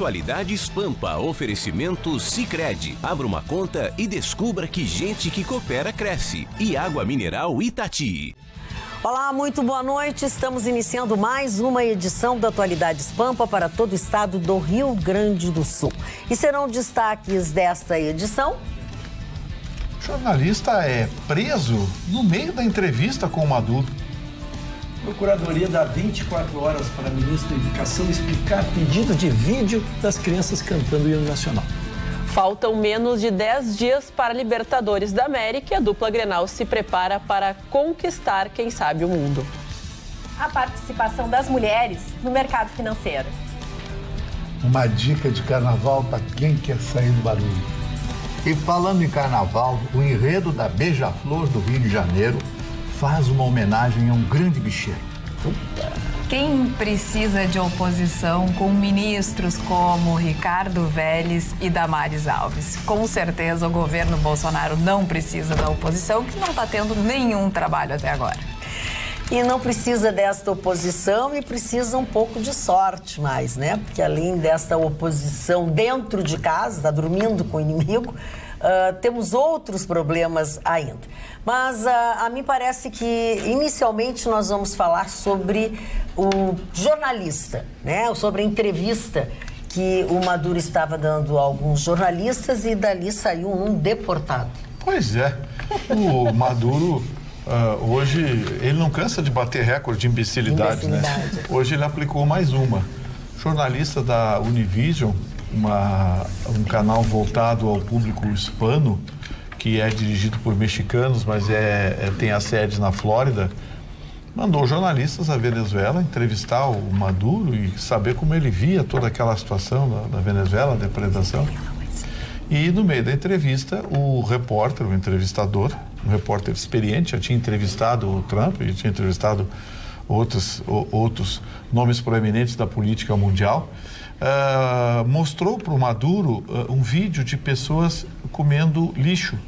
Atualidades Pampa, oferecimento Sicredi. Abra uma conta e descubra que gente que coopera cresce. E Água Mineral Itati. Olá, muito boa noite. Estamos iniciando mais uma edição da Atualidades Pampa para todo o estado do Rio Grande do Sul. E serão destaques desta edição. O jornalista é preso no meio da entrevista com o Maduro. Procuradoria dá 24 horas para a ministra da Educação explicar pedido de vídeo das crianças cantando o hino nacional. Faltam menos de 10 dias para a Libertadores da América e a dupla Grenal se prepara para conquistar, quem sabe, o mundo. A participação das mulheres no mercado financeiro. Uma dica de carnaval para quem quer sair do barulho. E falando em carnaval, o enredo da Beija-Flor do Rio de Janeiro faz uma homenagem a um grande bicheiro. Quem precisa de oposição com ministros como Ricardo Vélez e Damares Alves? Com certeza o governo Bolsonaro não precisa da oposição, que não está tendo nenhum trabalho até agora. E não precisa desta oposição e precisa um pouco de sorte mais, né? Porque além desta oposição dentro de casa, está dormindo com o inimigo, temos outros problemas ainda. Mas a mim parece que inicialmente nós vamos falar sobre o jornalista, né? Sobre a entrevista que o Maduro estava dando a alguns jornalistas e dali saiu um deportado. Pois é, o Maduro hoje, ele não cansa de bater recorde de imbecilidade, né? Hoje ele aplicou mais uma. Jornalista da Univision, um canal voltado ao público hispano, que é dirigido por mexicanos, mas tem a sede na Flórida, mandou jornalistas à Venezuela entrevistar o Maduro e saber como ele via toda aquela situação da Venezuela, a depredação. E no meio da entrevista, o repórter, o entrevistador, um repórter experiente, já tinha entrevistado o Trump, já tinha entrevistado outros nomes proeminentes da política mundial, mostrou para o Maduro um vídeo de pessoas comendo lixo,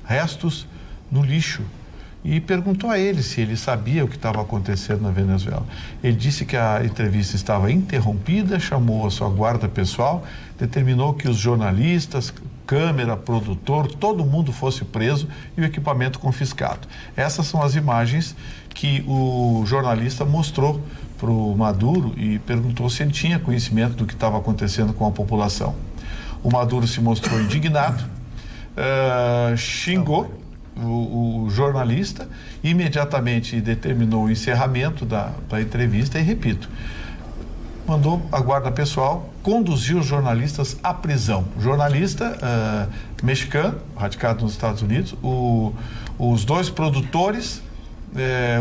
restos no lixo, e perguntou a ele se ele sabia o que estava acontecendo na Venezuela. Ele disse que a entrevista estava interrompida, chamou a sua guarda pessoal, determinou que os jornalistas, câmera, produtor, todo mundo fosse preso e o equipamento confiscado. Essas são as imagens que o jornalista mostrou para o Maduro e perguntou se ele tinha conhecimento do que estava acontecendo com a população. O Maduro se mostrou indignado, xingou o jornalista, imediatamente determinou o encerramento da entrevista e, repito, mandou a guarda pessoal conduzir os jornalistas à prisão. O jornalista mexicano, radicado nos Estados Unidos, os dois produtores,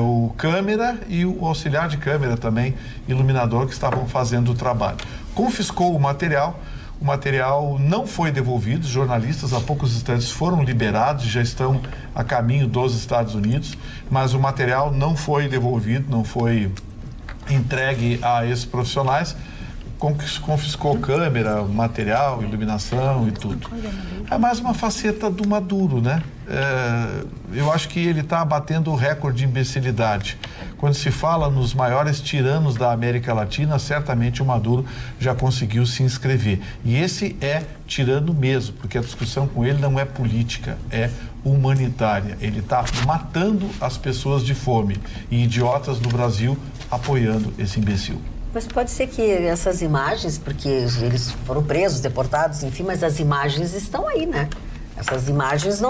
o câmera e o auxiliar de câmera também, iluminador, que estavam fazendo o trabalho. Confiscou o material não foi devolvido, os jornalistas há poucos instantes foram liberados, já estão a caminho dos Estados Unidos, mas o material não foi devolvido, não foi entregue a esses profissionais. Confiscou câmera, material, iluminação e tudo. É mais uma faceta do Maduro, né? Eu acho que ele está batendo o recorde de imbecilidade. Quando se fala nos maiores tiranos da América Latina, certamente o Maduro já conseguiu se inscrever. E esse é tirano mesmo, porque a discussão com ele não é política, é humanitária. Ele está matando as pessoas de fome e idiotas no Brasil apoiando esse imbecil. Mas pode ser que essas imagens, porque eles foram presos, deportados, enfim, mas as imagens estão aí, né? Essas imagens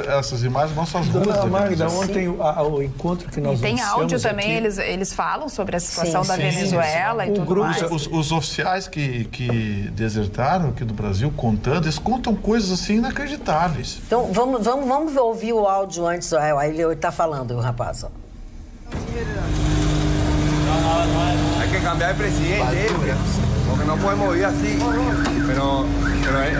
essas imagens mostram as ruas. Dona Magda, ontem o encontro que nós tem áudio também, aqui, eles falam sobre a situação da Venezuela e tudo mais. Os oficiais que desertaram aqui do Brasil contando, eles contam coisas assim inacreditáveis. Então, vamos ouvir o áudio antes. Ele está falando, o rapaz. Ó. Hay que cambiar de presidente, porque no podemos vivir así. Pero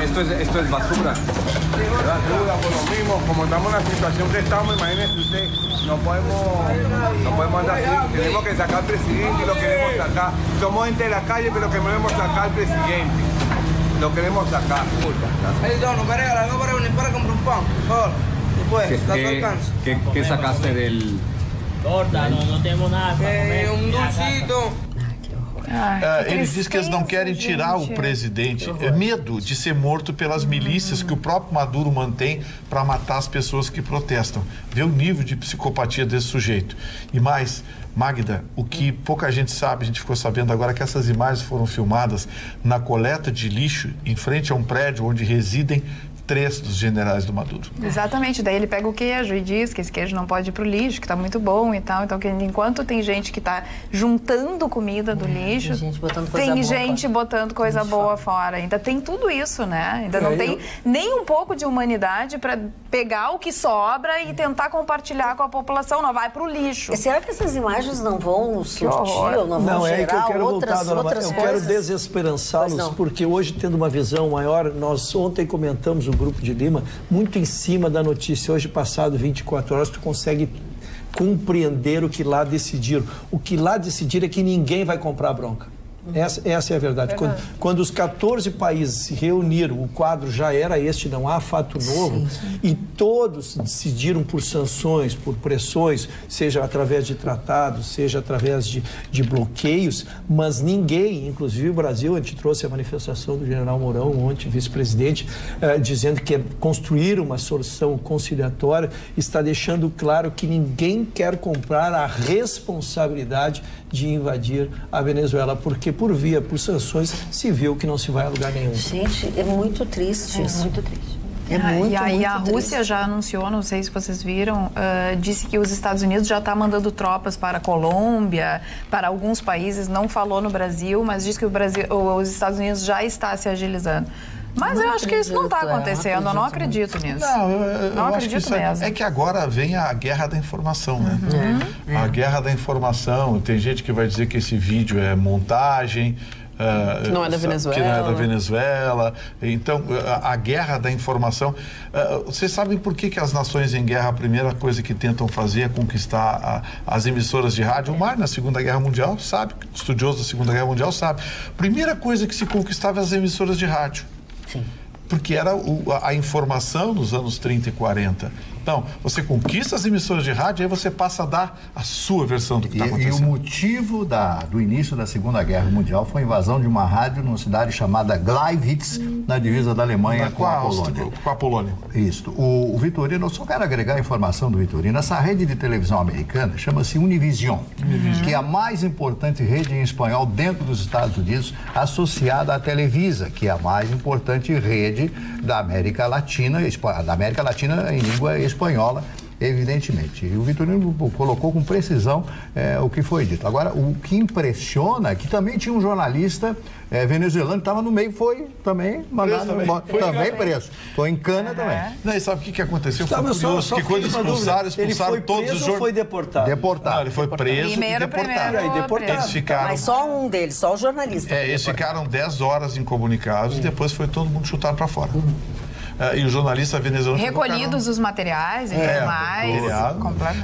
esto es basura. Es basura por lo mismo, como estamos en la situación que estamos, imagínese usted, no podemos andar así. Tenemos que sacar al presidente y lo queremos sacar. Somos gente de la calle, pero queremos sacar al presidente. Lo queremos sacar. No me regalas algo para venir para comprar un pan, por favor. Después, ¿Qué sacaste del...? Torta, no tenemos nada para comer. Un dulcito. Ele diz que eles não querem tirar o presidente. É medo de ser morto pelas milícias que o próprio Maduro mantém para matar as pessoas que protestam. Vê o nível de psicopatia desse sujeito. E mais, Magda, o que pouca gente sabe, a gente ficou sabendo agora que essas imagens foram filmadas na coleta de lixo em frente a um prédio onde residem 3 dos generais do Maduro. Exatamente, daí ele pega o queijo e diz que esse queijo não pode ir pro lixo, que tá muito bom e tal. Então, que enquanto tem gente que tá juntando comida do lixo, tem gente botando coisa boa fora. Ainda tem tudo isso, né? Ainda não tem nem um pouco de humanidade para pegar o que sobra e tentar compartilhar com a população. Não vai pro lixo. E será que essas imagens não vão surtir ou não vão gerar outras coisas? Eu quero desesperançá-los, porque hoje, tendo uma visão maior, nós ontem comentamos o Grupo de Lima, muito em cima da notícia. Hoje, passado 24 horas, tu consegue compreender o que lá decidiram. O que lá decidiram é que ninguém vai comprar bronca. Essa é a verdade. Quando os 14 países se reuniram, o quadro já era este, não há fato novo, e todos decidiram por sanções, por pressões, seja através de tratados, seja através de bloqueios, mas ninguém, inclusive o Brasil, a gente trouxe a manifestação do general Mourão, ontem, vice-presidente, dizendo que construir uma solução conciliatória, está deixando claro que ninguém quer comprar a responsabilidade de invadir a Venezuela, porque por sanções se viu que não se vai a lugar nenhum. Gente, é muito triste isso. Muito triste. E aí a Rússia já anunciou, não sei se vocês viram, disse que os Estados Unidos já está mandando tropas para a Colômbia, para alguns países, não falou no Brasil, mas disse que os Estados Unidos já está se agilizando. Mas eu acho que isso não está acontecendo, eu não acredito nisso. Não acredito mesmo. É que agora vem a guerra da informação, né? A guerra da informação, tem gente que vai dizer que esse vídeo é montagem, que não é da Venezuela. Que não é da Venezuela. Então, a guerra da informação. Vocês sabem por que as nações em guerra, a primeira coisa que tentam fazer é conquistar as emissoras de rádio? O Mar, na Segunda Guerra Mundial, sabe, estudioso da Segunda Guerra Mundial, sabe. Primeira coisa que se conquistava as emissoras de rádio. Sim. Porque era a informação nos anos 30 e 40. Então, você conquista as emissoras de rádio e aí você passa a dar a sua versão do que está acontecendo. E o motivo do início da Segunda Guerra Mundial foi a invasão de uma rádio numa cidade chamada Gleiwitz, na divisa da Alemanha com a Polônia. Com a Polônia. Isso. O Vitorino, eu só quero agregar a informação do Vitorino. Essa rede de televisão americana chama-se Univision, que é a mais importante rede em espanhol dentro dos Estados Unidos, associada à Televisa, que é a mais importante rede da América Latina em língua espanhola, evidentemente. E o Vitorino colocou com precisão o que foi dito. Agora, o que impressiona é que também tinha um jornalista venezuelano que estava no meio, foi também mandado também preso. Foi em cana também. Não, e sabe o que aconteceu? Foi curioso que quando expulsaram todos os jornalistas. Ele foi deportado? Deportado. Não, ele foi preso e deportado. Eles ficaram... Mas só um deles, só o jornalista. Eles ficaram 10 horas incomunicados e depois foi todo mundo chutado para fora. E o jornalista venezuelano... Recolhidos os materiais e tudo mais.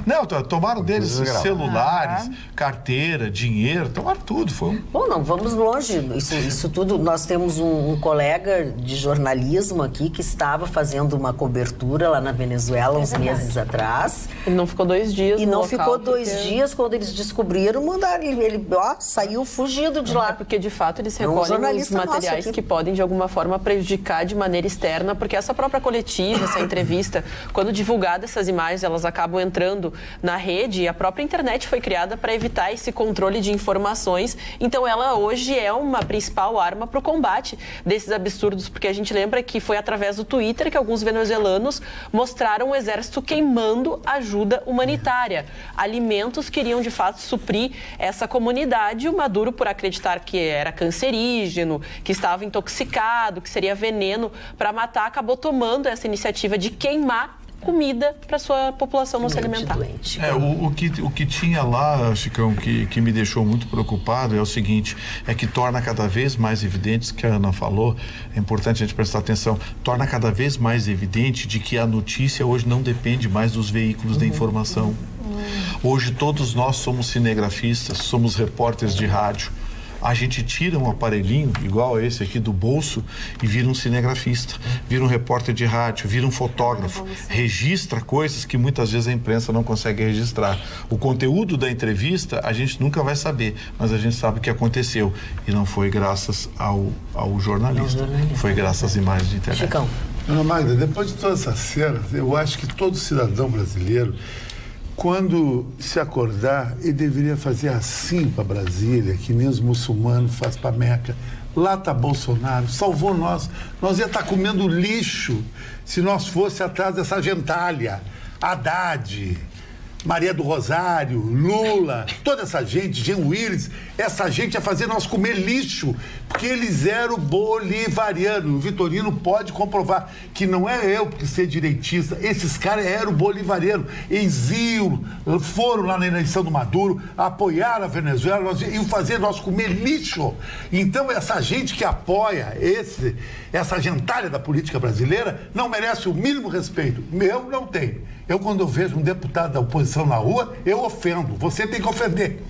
Não, tomaram deles celulares, carteira, dinheiro, tomaram tudo. Bom, não, vamos longe. Isso tudo, nós temos um colega de jornalismo aqui que estava fazendo uma cobertura lá na Venezuela uns meses atrás. Ele não ficou 2 dias E não ficou 2 dias, quando eles descobriram, mandaram ele saiu fugido de lá. É porque, de fato, eles recolhem os materiais que podem, de alguma forma, prejudicar de maneira externa, porque essa própria coletiva, essa entrevista, quando divulgada essas imagens, elas acabam entrando na rede e a própria internet foi criada para evitar esse controle de informações. Então, ela hoje é uma principal arma para o combate desses absurdos, porque a gente lembra que foi através do Twitter que alguns venezuelanos mostraram o exército queimando ajuda humanitária. Alimentos que iriam, de fato, suprir essa comunidade. O Maduro, por acreditar que era cancerígeno, que estava intoxicado, que seria veneno para matar, acabou tomando essa iniciativa de queimar comida para sua população não se alimentar. O que tinha lá, Chicão, que me deixou muito preocupado é o seguinte, é que torna cada vez mais evidente, que a Ana falou, é importante a gente prestar atenção, torna cada vez mais evidente de que a notícia hoje não depende mais dos veículos da informação. Hoje todos nós somos cinegrafistas, somos repórteres de rádio. a gente tira um aparelhinho, igual a esse aqui, do bolso e vira um cinegrafista, vira um repórter de rádio, vira um fotógrafo, registra coisas que muitas vezes a imprensa não consegue registrar. O conteúdo da entrevista a gente nunca vai saber, mas a gente sabe o que aconteceu. E não foi graças ao jornalista, foi graças às imagens de internet. Chicão. Ana Magda, depois de todas essas cenas, eu acho que todo cidadão brasileiro, quando se acordar, ele deveria fazer assim para Brasília, que nem os muçulmanos fazem para Meca. Lá está Bolsonaro, salvou nós. Nós ia estar comendo lixo se nós fosse atrás dessa gentalha. Haddad, Maria do Rosário, Lula, toda essa gente, Jean Willis, essa gente ia fazer nós comer lixo, porque eles eram bolivarianos. O Vitorino pode comprovar que não é eu porque ser direitista, esses caras eram bolivarianos. Eles foram lá na eleição do Maduro, apoiaram a Venezuela, iam fazer nós comer lixo. Então essa gente que apoia essa gentalha da política brasileira não merece o mínimo respeito. Meu não tem. Eu, quando eu vejo um deputado da oposição na rua, eu ofendo. Você tem que ofender.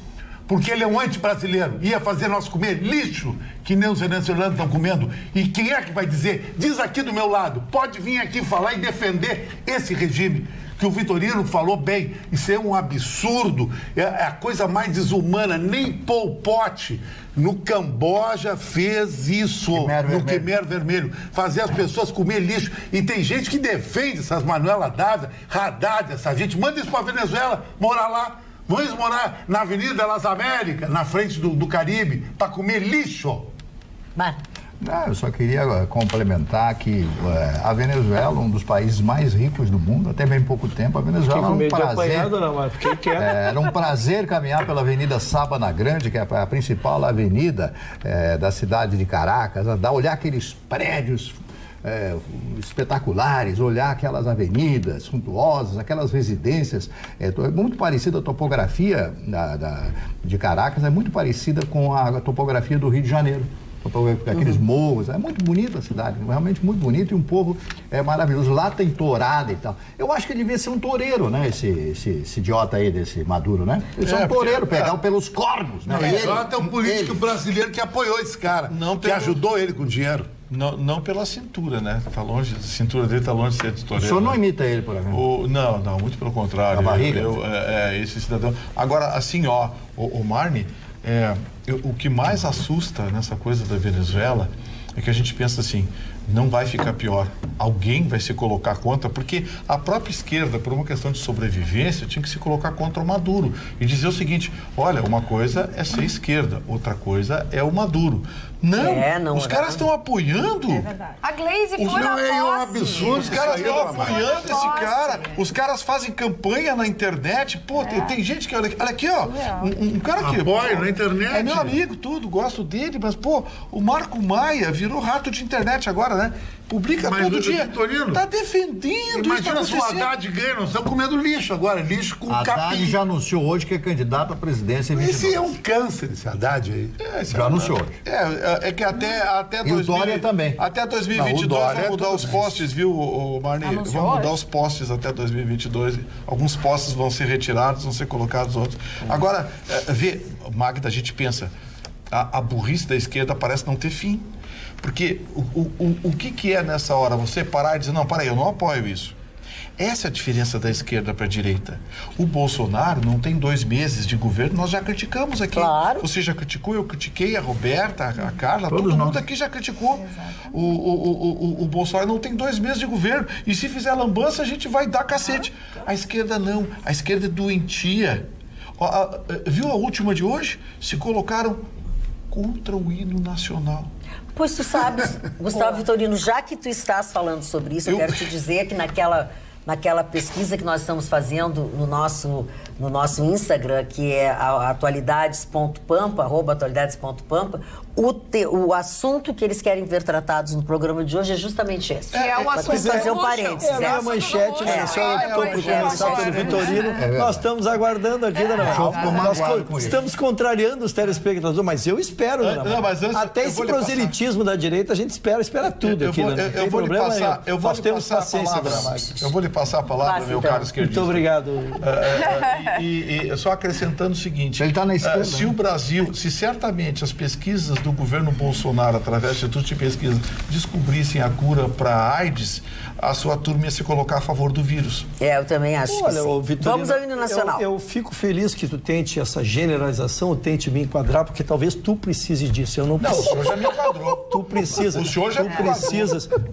Porque ele é um anti-brasileiro. Ia fazer nós comer lixo, que nem os venezuelanos estão comendo. E quem é que vai dizer? Diz aqui do meu lado. Pode vir aqui falar e defender esse regime. Que o Vitorino falou bem. Isso é um absurdo. É a coisa mais desumana. Nem Pol Pot no Camboja fez isso. No Khmer Vermelho. Fazer as pessoas comer lixo. E tem gente que defende essas Manuela Dávila, Haddad, essa gente. Manda isso pra Venezuela, morar lá. Vamos morar na Avenida das Américas, na frente do Caribe, para comer lixo. Não, eu só queria complementar que a Venezuela, um dos países mais ricos do mundo, até bem pouco tempo, a Venezuela era um prazer caminhar pela Avenida Sabana Grande, que é a principal avenida da cidade de Caracas, olhar aqueles prédios espetaculares, olhar aquelas avenidas suntuosas, aquelas residências, muito parecida a topografia de Caracas, é muito parecida com a topografia do Rio de Janeiro. Aqueles morros, é muito bonita a cidade, realmente muito bonito, e um povo maravilhoso. Lá tem tourada e tal. Eu acho que ele devia ser um toureiro, né? Esse idiota aí desse Maduro, né? Ele é um toureiro, pegar pelos cornos, né? Idiota é um político brasileiro que apoiou esse cara, que ajudou ele com dinheiro. Não pela cintura, né? Tá longe, a cintura dele tá longe de ser de toureiro. O senhor não imita ele, por exemplo? Não, muito pelo contrário. A barriga? Esse cidadão. Agora, assim, o Marne, o que mais assusta nessa coisa da Venezuela é que a gente pensa assim, não vai ficar pior, alguém vai se colocar contra, porque a própria esquerda, por uma questão de sobrevivência, tinha que se colocar contra o Maduro e dizer o seguinte, olha, uma coisa é ser esquerda, outra coisa é o Maduro. Não, os caras estão apoiando. É verdade. A Glaze foi na posse. É um absurdo. Os caras estão apoiando esse cara. Os caras fazem campanha na internet. Pô, tem gente que... Olha aqui, ó. Um cara que... apoia na internet. É meu amigo, tudo. Gosto dele. Mas, pô, o Marco Maia virou rato de internet agora, né? Publica todo dia. Vitorino, tá defendendo. Imagina se o Haddad ganha. Nós estamos comendo lixo agora. Lixo com capim. Haddad já anunciou hoje que é candidato à presidência em 22. Esse é um câncer, esse Haddad aí. Já anunciou hoje. É que até e o Dória também. Até 2022 vão mudar os postes, viu, Marne? Vão mudar os postes até 2022. Alguns postes vão ser retirados, vão ser colocados outros. Agora, Magda, a gente pensa, a burrice da esquerda parece não ter fim. Porque o que é nessa hora? Você parar e dizer, não, eu não apoio isso. Essa é a diferença da esquerda para a direita. O Bolsonaro não tem 2 meses de governo, nós já criticamos aqui. Claro. Você já criticou, eu critiquei, a Roberta, a Carla, todo mundo aqui já criticou. O Bolsonaro não tem 2 meses de governo. E se fizer lambança, a gente vai dar cacete. A esquerda não. A esquerda é doentia. Viu a última de hoje? Se colocaram contra o hino nacional. Pois tu sabes, Gustavo Vitorino, já que tu estás falando sobre isso, eu quero te dizer que naquela pesquisa que nós estamos fazendo no nosso Instagram, que é atualidades.pampa, @atualidades.pampa, o assunto que eles querem ver tratados no programa de hoje é justamente esse. É o assunto. Fazer um parênteses. É a manchete, né? Só optou por começar pelo Vitorino. Nós estamos aguardando aqui, Nós estamos contrariando os telespectadores, mas eu espero, até esse proselitismo da direita, a gente espera tudo aqui, né? Eu vou lhe passar a palavra, meu caro esquerdista. Muito obrigado. E só acrescentando o seguinte, ele tá na esquerda, se o Brasil, se certamente as pesquisas do governo Bolsonaro, através do Instituto de Pesquisa, descobrissem a cura para a AIDS, a sua turma ia se colocar a favor do vírus. Eu também acho que sim. Vitorino, vamos ao hino nacional. Eu fico feliz que tu tente essa generalização, tente me enquadrar, porque talvez tu precise disso. Eu não preciso. Não, o senhor já me enquadrou. Tu precisas. O senhor já me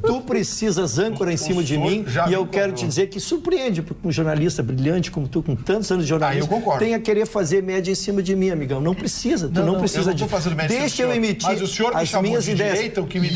Tu precisas âncora em cima de mim, e eu quero te dizer que surpreende, porque um jornalista brilhante como tu, com tantos anos de jornalismo, tem a querer fazer média em cima de mim, amigão. Não precisa. Tu não precisa de. Deixa eu emitir as minhas ideias. Direita, o que me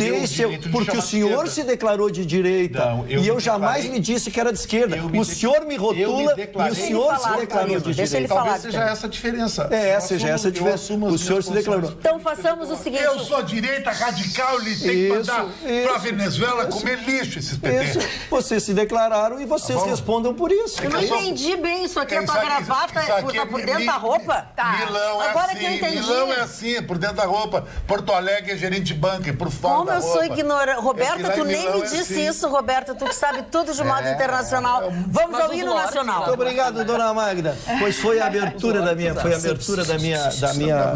porque o senhor se declarou de direita. E eu jamais me disse que era de esquerda. O senhor me rotula e o senhor se declarou de direita. Deixa ele falar. Talvez seja essa a diferença. Seja essa a diferença. O senhor se declarou. Então façamos o seguinte. Eu sou direita radical, eles têm que mandar pra Venezuela comer lixo, esses PT. Vocês se declararam e vocês respondam por isso. Eu não entendi bem isso aqui. A tua gravata tá por dentro da roupa? Tá. Milão é agora assim, que eu entendi. Milão é assim, por dentro da roupa. Porto Alegre é gerente de banco, por fora Como da eu roupa. sou ignorante. Roberta, tu nem me disse assim. isso, Roberta. Tu que sabe tudo de modo internacional. Vamos ao hino nacional. Muito obrigado, dona Magda. Pois foi a abertura da minha,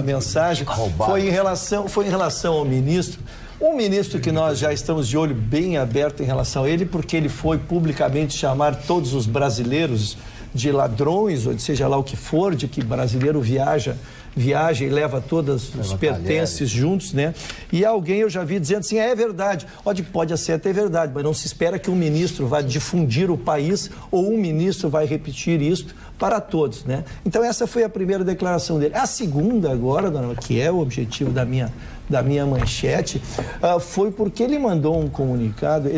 mensagem. Foi em relação ao ministro. Um ministro que nós já estamos de olho bem aberto em relação a ele, porque ele foi publicamente chamar todos os brasileiros de ladrões, ou de seja lá o que for, de que brasileiro viaja e leva todos os pertences juntos, né? E alguém eu já vi dizendo assim, é verdade. Pode ser até verdade, mas não se espera que um ministro vá difundir o país ou um ministro vai repetir isto para todos, né? Então essa foi a primeira declaração dele. A segunda agora, que é o objetivo da minha manchete, foi porque ele mandou um comunicado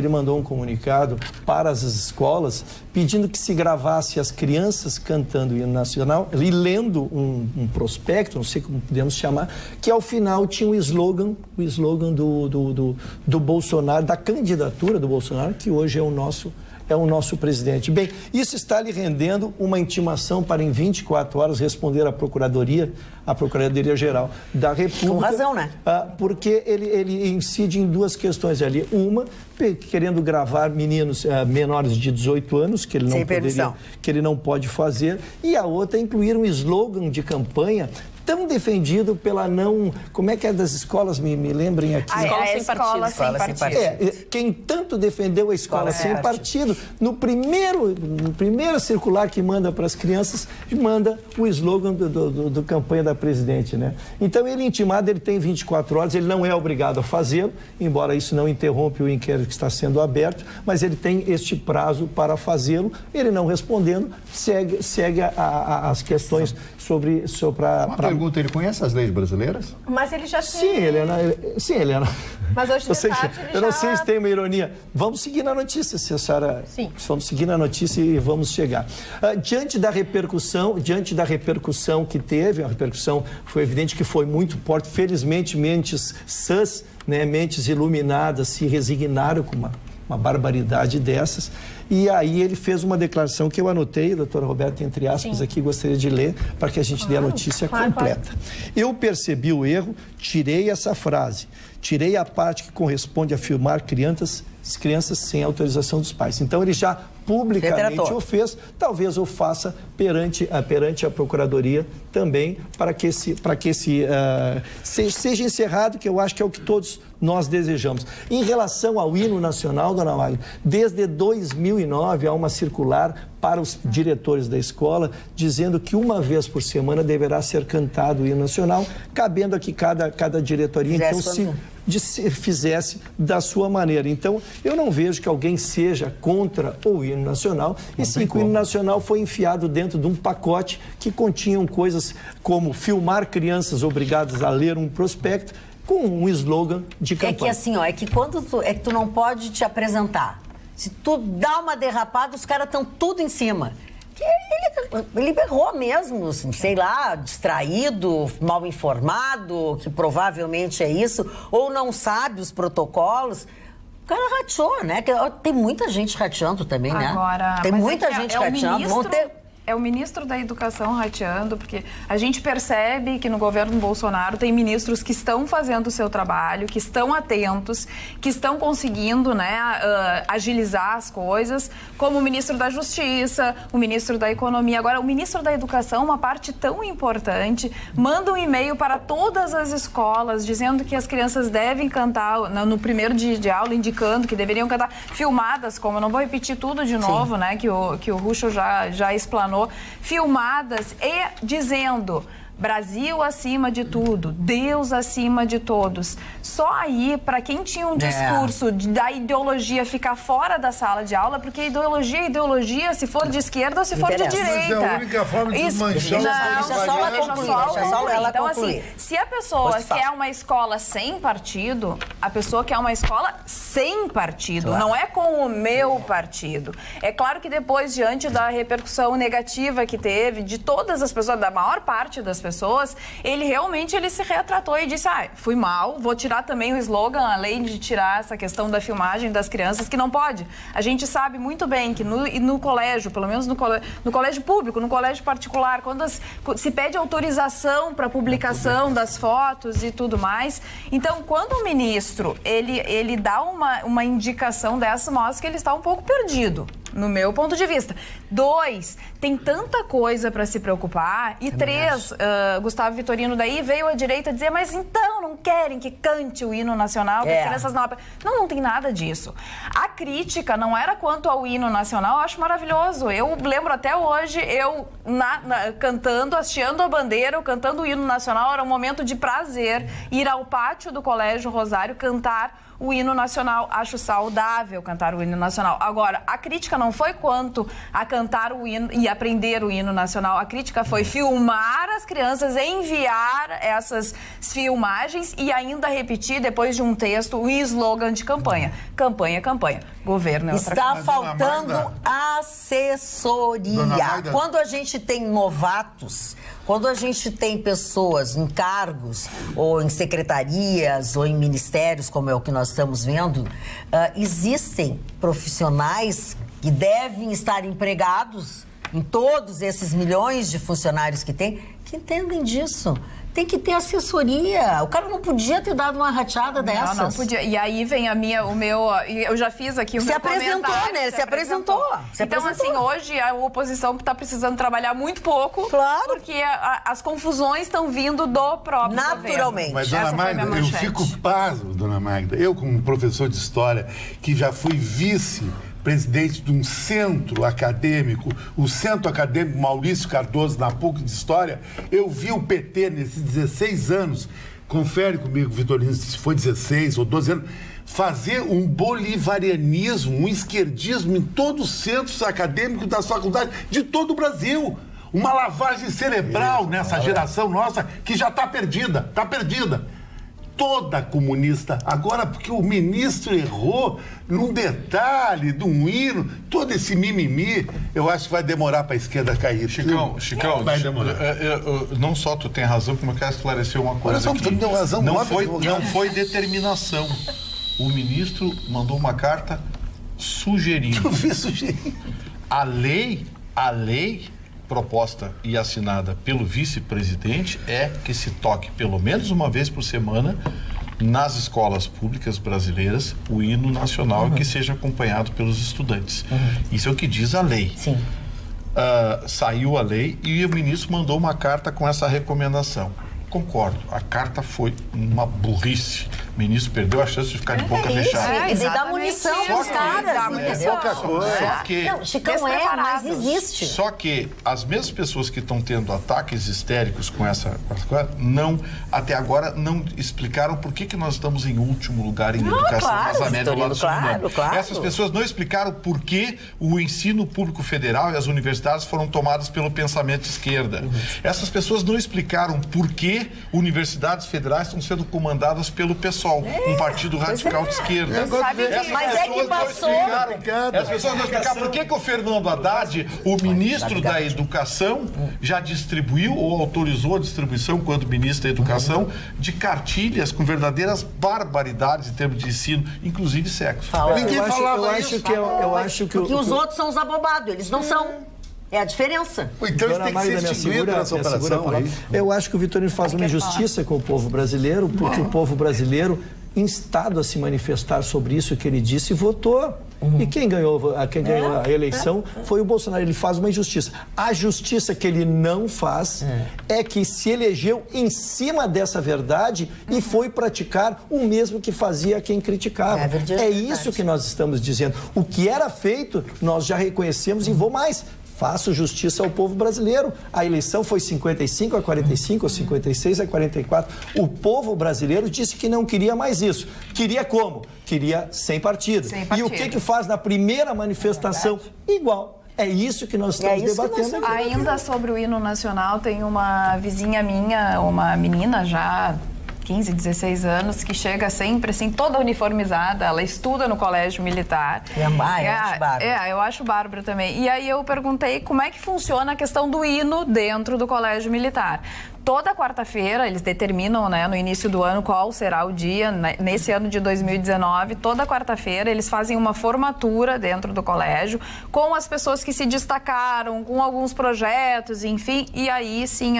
para as escolas pedindo que se gravasse as crianças cantando o hino nacional e lendo um prospecto, não sei como podemos chamar, que ao final tinha o slogan do Bolsonaro, da candidatura do Bolsonaro, que hoje é o nosso presidente. Bem, isso está lhe rendendo uma intimação para em 24 horas responder à Procuradoria-Geral da República. Com razão, né? Porque ele incide em duas questões ali. Uma, querendo gravar meninos menores de 18 anos, que ele não pode fazer, e a outra, incluir um slogan de campanha tão defendido pela não... Como é que é das escolas? Me lembrem aqui. Escola sem partido. Quem tanto defendeu a escola sem partido, no primeiro circular que manda para as crianças, manda o slogan do campanha da presidente, né? Então, ele intimado, ele tem 24 horas, ele não é obrigado a fazê-lo, embora isso não interrompa o inquérito que está sendo aberto, mas ele tem este prazo para fazê-lo. Ele não respondendo, segue as questões sobre pergunta, ele conhece as leis brasileiras? Mas ele já tem... Sim, Helena. Mas hoje de tarde eu não sei se tem uma ironia. Vamos seguir na notícia, se a senhora... Sim. Vamos seguir na notícia e vamos chegar. Diante da repercussão que teve, a repercussão foi evidente que foi muito forte. Felizmente, mentes sãs, né, mentes iluminadas se resignaram com uma barbaridade dessas. E aí ele fez uma declaração que eu anotei, doutora Roberta, entre aspas, aqui, gostaria de ler para que a gente dê a notícia completa. Eu percebi o erro, tirei essa frase, tirei a parte que corresponde a filmar crianças sem autorização dos pais. Então ele já publicamente o fez, talvez o faça perante a Procuradoria também, para que seja encerrado, que eu acho que é o que todos nós desejamos. Em relação ao hino nacional, dona Magda, desde 2009 há uma circular para os diretores da escola, dizendo que uma vez por semana deverá ser cantado o hino nacional, cabendo aqui cada diretoria, então, fizesse da sua maneira. Então, eu não vejo que alguém seja contra o hino nacional, e sim que o hino nacional foi enfiado dentro de um pacote que continham coisas como filmar crianças obrigadas a ler um prospecto com um slogan de campanha. É que assim, quando tu não pode te apresentar. Se tu dá uma derrapada, os caras estão tudo em cima. Ele errou mesmo, sei lá, distraído, mal informado, que provavelmente é isso, ou não sabe os protocolos. O cara rateou, né? Tem muita gente rateando também, né? Agora, tem muita gente rateando. É o ministro da Educação rateando, porque a gente percebe que no governo Bolsonaro tem ministros que estão fazendo o seu trabalho, que estão atentos, que estão conseguindo, né, agilizar as coisas, como o ministro da Justiça, o ministro da Economia. Agora, o ministro da Educação, uma parte tão importante, manda um e-mail para todas as escolas dizendo que as crianças devem cantar no primeiro dia de aula, indicando que deveriam cantar filmadas, como eu não vou repetir tudo de novo, né, que o Ruschel já explanou, filmadas e dizendo Brasil acima de tudo, Deus acima de todos. Só aí, para quem tinha um discurso da ideologia ficar fora da sala de aula, porque ideologia é ideologia, se for de esquerda ou se for de direita. Mas é a única forma de desmanchar Então, assim, se a pessoa quer uma escola sem partido, a pessoa quer uma escola sem partido, não é com o meu partido. É claro que depois, diante da repercussão negativa que teve de todas as pessoas, da maior parte das pessoas, ele realmente se retratou e disse, fui mal, vou tirar também o slogan, além de tirar essa questão da filmagem das crianças, que não pode. A gente sabe muito bem que no colégio, pelo menos no colégio público, no colégio particular, quando se pede autorização para publicação das fotos e tudo mais, então quando o ministro, ele dá uma indicação dessa, mostra que ele está um pouco perdido, no meu ponto de vista. 2, tem tanta coisa para se preocupar. E 3, Gustavo Vitorino daí veio à direita dizer, mas então não querem que cante o hino nacional, que as crianças não tem nada disso. A crítica não era quanto ao hino nacional, eu acho maravilhoso. Eu lembro até hoje, eu cantando, hasteando a bandeira, eu cantando o hino nacional, era um momento de prazer ir ao pátio do Colégio Rosário cantar o hino nacional. Acho saudável cantar o hino nacional. Agora, a crítica não foi quanto a cantar o hino e aprender o hino nacional. A crítica foi filmar as crianças, enviar essas filmagens e ainda repetir, depois de um texto, o slogan de campanha. Campanha, campanha. Governo é outra coisa. Está faltando assessoria. Quando a gente tem novatos, quando a gente tem pessoas em cargos, ou em secretarias, ou em ministérios, como é o que nós estamos vendo, existem profissionais que devem estar empregados em todos esses milhões de funcionários que tem, que entendem disso. Tem que ter assessoria. O cara não podia ter dado uma rateada dessas. Não podia. E aí vem eu já fiz aqui o meu comentário. Se apresentou. Então, assim, hoje a oposição está precisando trabalhar muito pouco. Claro. Porque as confusões estão vindo do próprio naturalmente. governo. Mas, dona Magda, eu fico pasmo, dona Magda. Eu, como professor de história, que já fui vice-presidente de um centro acadêmico, o Centro Acadêmico Maurício Cardoso, na PUC de História, eu vi o PT nesses 16 anos, confere comigo, Vitorino, se foi 16 ou 12 anos, fazer um bolivarianismo, um esquerdismo em todos os centros acadêmicos das faculdades de todo o Brasil. Uma lavagem cerebral nessa geração nossa que já está perdida, toda comunista. Agora, porque o ministro errou num detalhe de um hino, todo esse mimimi, eu acho que vai demorar para a esquerda cair. Chicão, vai demorar. Não só tu tem razão, como eu quero esclarecer uma coisa aqui. Tu tem razão, não foi determinação. O ministro mandou uma carta sugerindo. Eu vi sugerindo. A lei proposta e assinada pelo vice-presidente é que se toque pelo menos uma vez por semana nas escolas públicas brasileiras o hino nacional que seja acompanhado pelos estudantes. Isso é o que diz a lei. Sim. Saiu a lei e o ministro mandou uma carta com essa recomendação. Concordo, a carta foi uma burrice. O ministro perdeu a chance de ficar de boca fechada. E dá munição pros caras, entendeu? Só que, não, Chicão, mas existe. Só que as mesmas pessoas que estão tendo ataques histéricos com essa coisa, até agora não explicaram por que nós estamos em último lugar em educação nas Américas do lado sul. Claro. Essas pessoas não explicaram por que o ensino público federal e as universidades foram tomadas pelo pensamento de esquerda. Essas pessoas não explicaram por que universidades federais estão sendo comandadas pelo PSOL, um partido radical de esquerda. Mas é que passou. As pessoas não explicaram por que o Fernando Haddad, o ministro da Educação, já distribuiu ou autorizou a distribuição, quando ministro da Educação, de cartilhas com verdadeiras barbaridades em termos de ensino, inclusive sexo. Ninguém falava isso. Porque os outros são os abobados, eles não são. É a diferença. Então eles têm que ser extinguidos nessa operação. Eu acho que o Vitorino faz uma injustiça com o povo brasileiro, porque o povo brasileiro, instado a se manifestar sobre isso que ele disse, votou. E quem ganhou a eleição foi o Bolsonaro. Ele faz uma injustiça. A justiça que ele não faz é que se elegeu em cima dessa verdade e foi praticar o mesmo que fazia quem criticava. É isso que nós estamos dizendo. O que era feito, nós já reconhecemos e vou mais. Faço justiça ao povo brasileiro. A eleição foi 55 a 45, ou 56 a 44. O povo brasileiro disse que não queria mais isso. Queria como? Queria sem partido. E o que faz na primeira manifestação? Igual. É isso que nós estamos debatendo aqui. Ainda sobre o hino nacional, tem uma vizinha minha, uma menina já 15, 16 anos, que chega sempre assim, toda uniformizada, ela estuda no colégio militar. Eu acho bárbaro. Eu acho bárbaro também. E aí eu perguntei como é que funciona a questão do hino dentro do colégio militar. Toda quarta-feira, eles determinam, né, no início do ano qual será o dia, né, nesse ano de 2019, toda quarta-feira eles fazem uma formatura dentro do colégio com as pessoas que se destacaram, com alguns projetos, enfim, e aí sim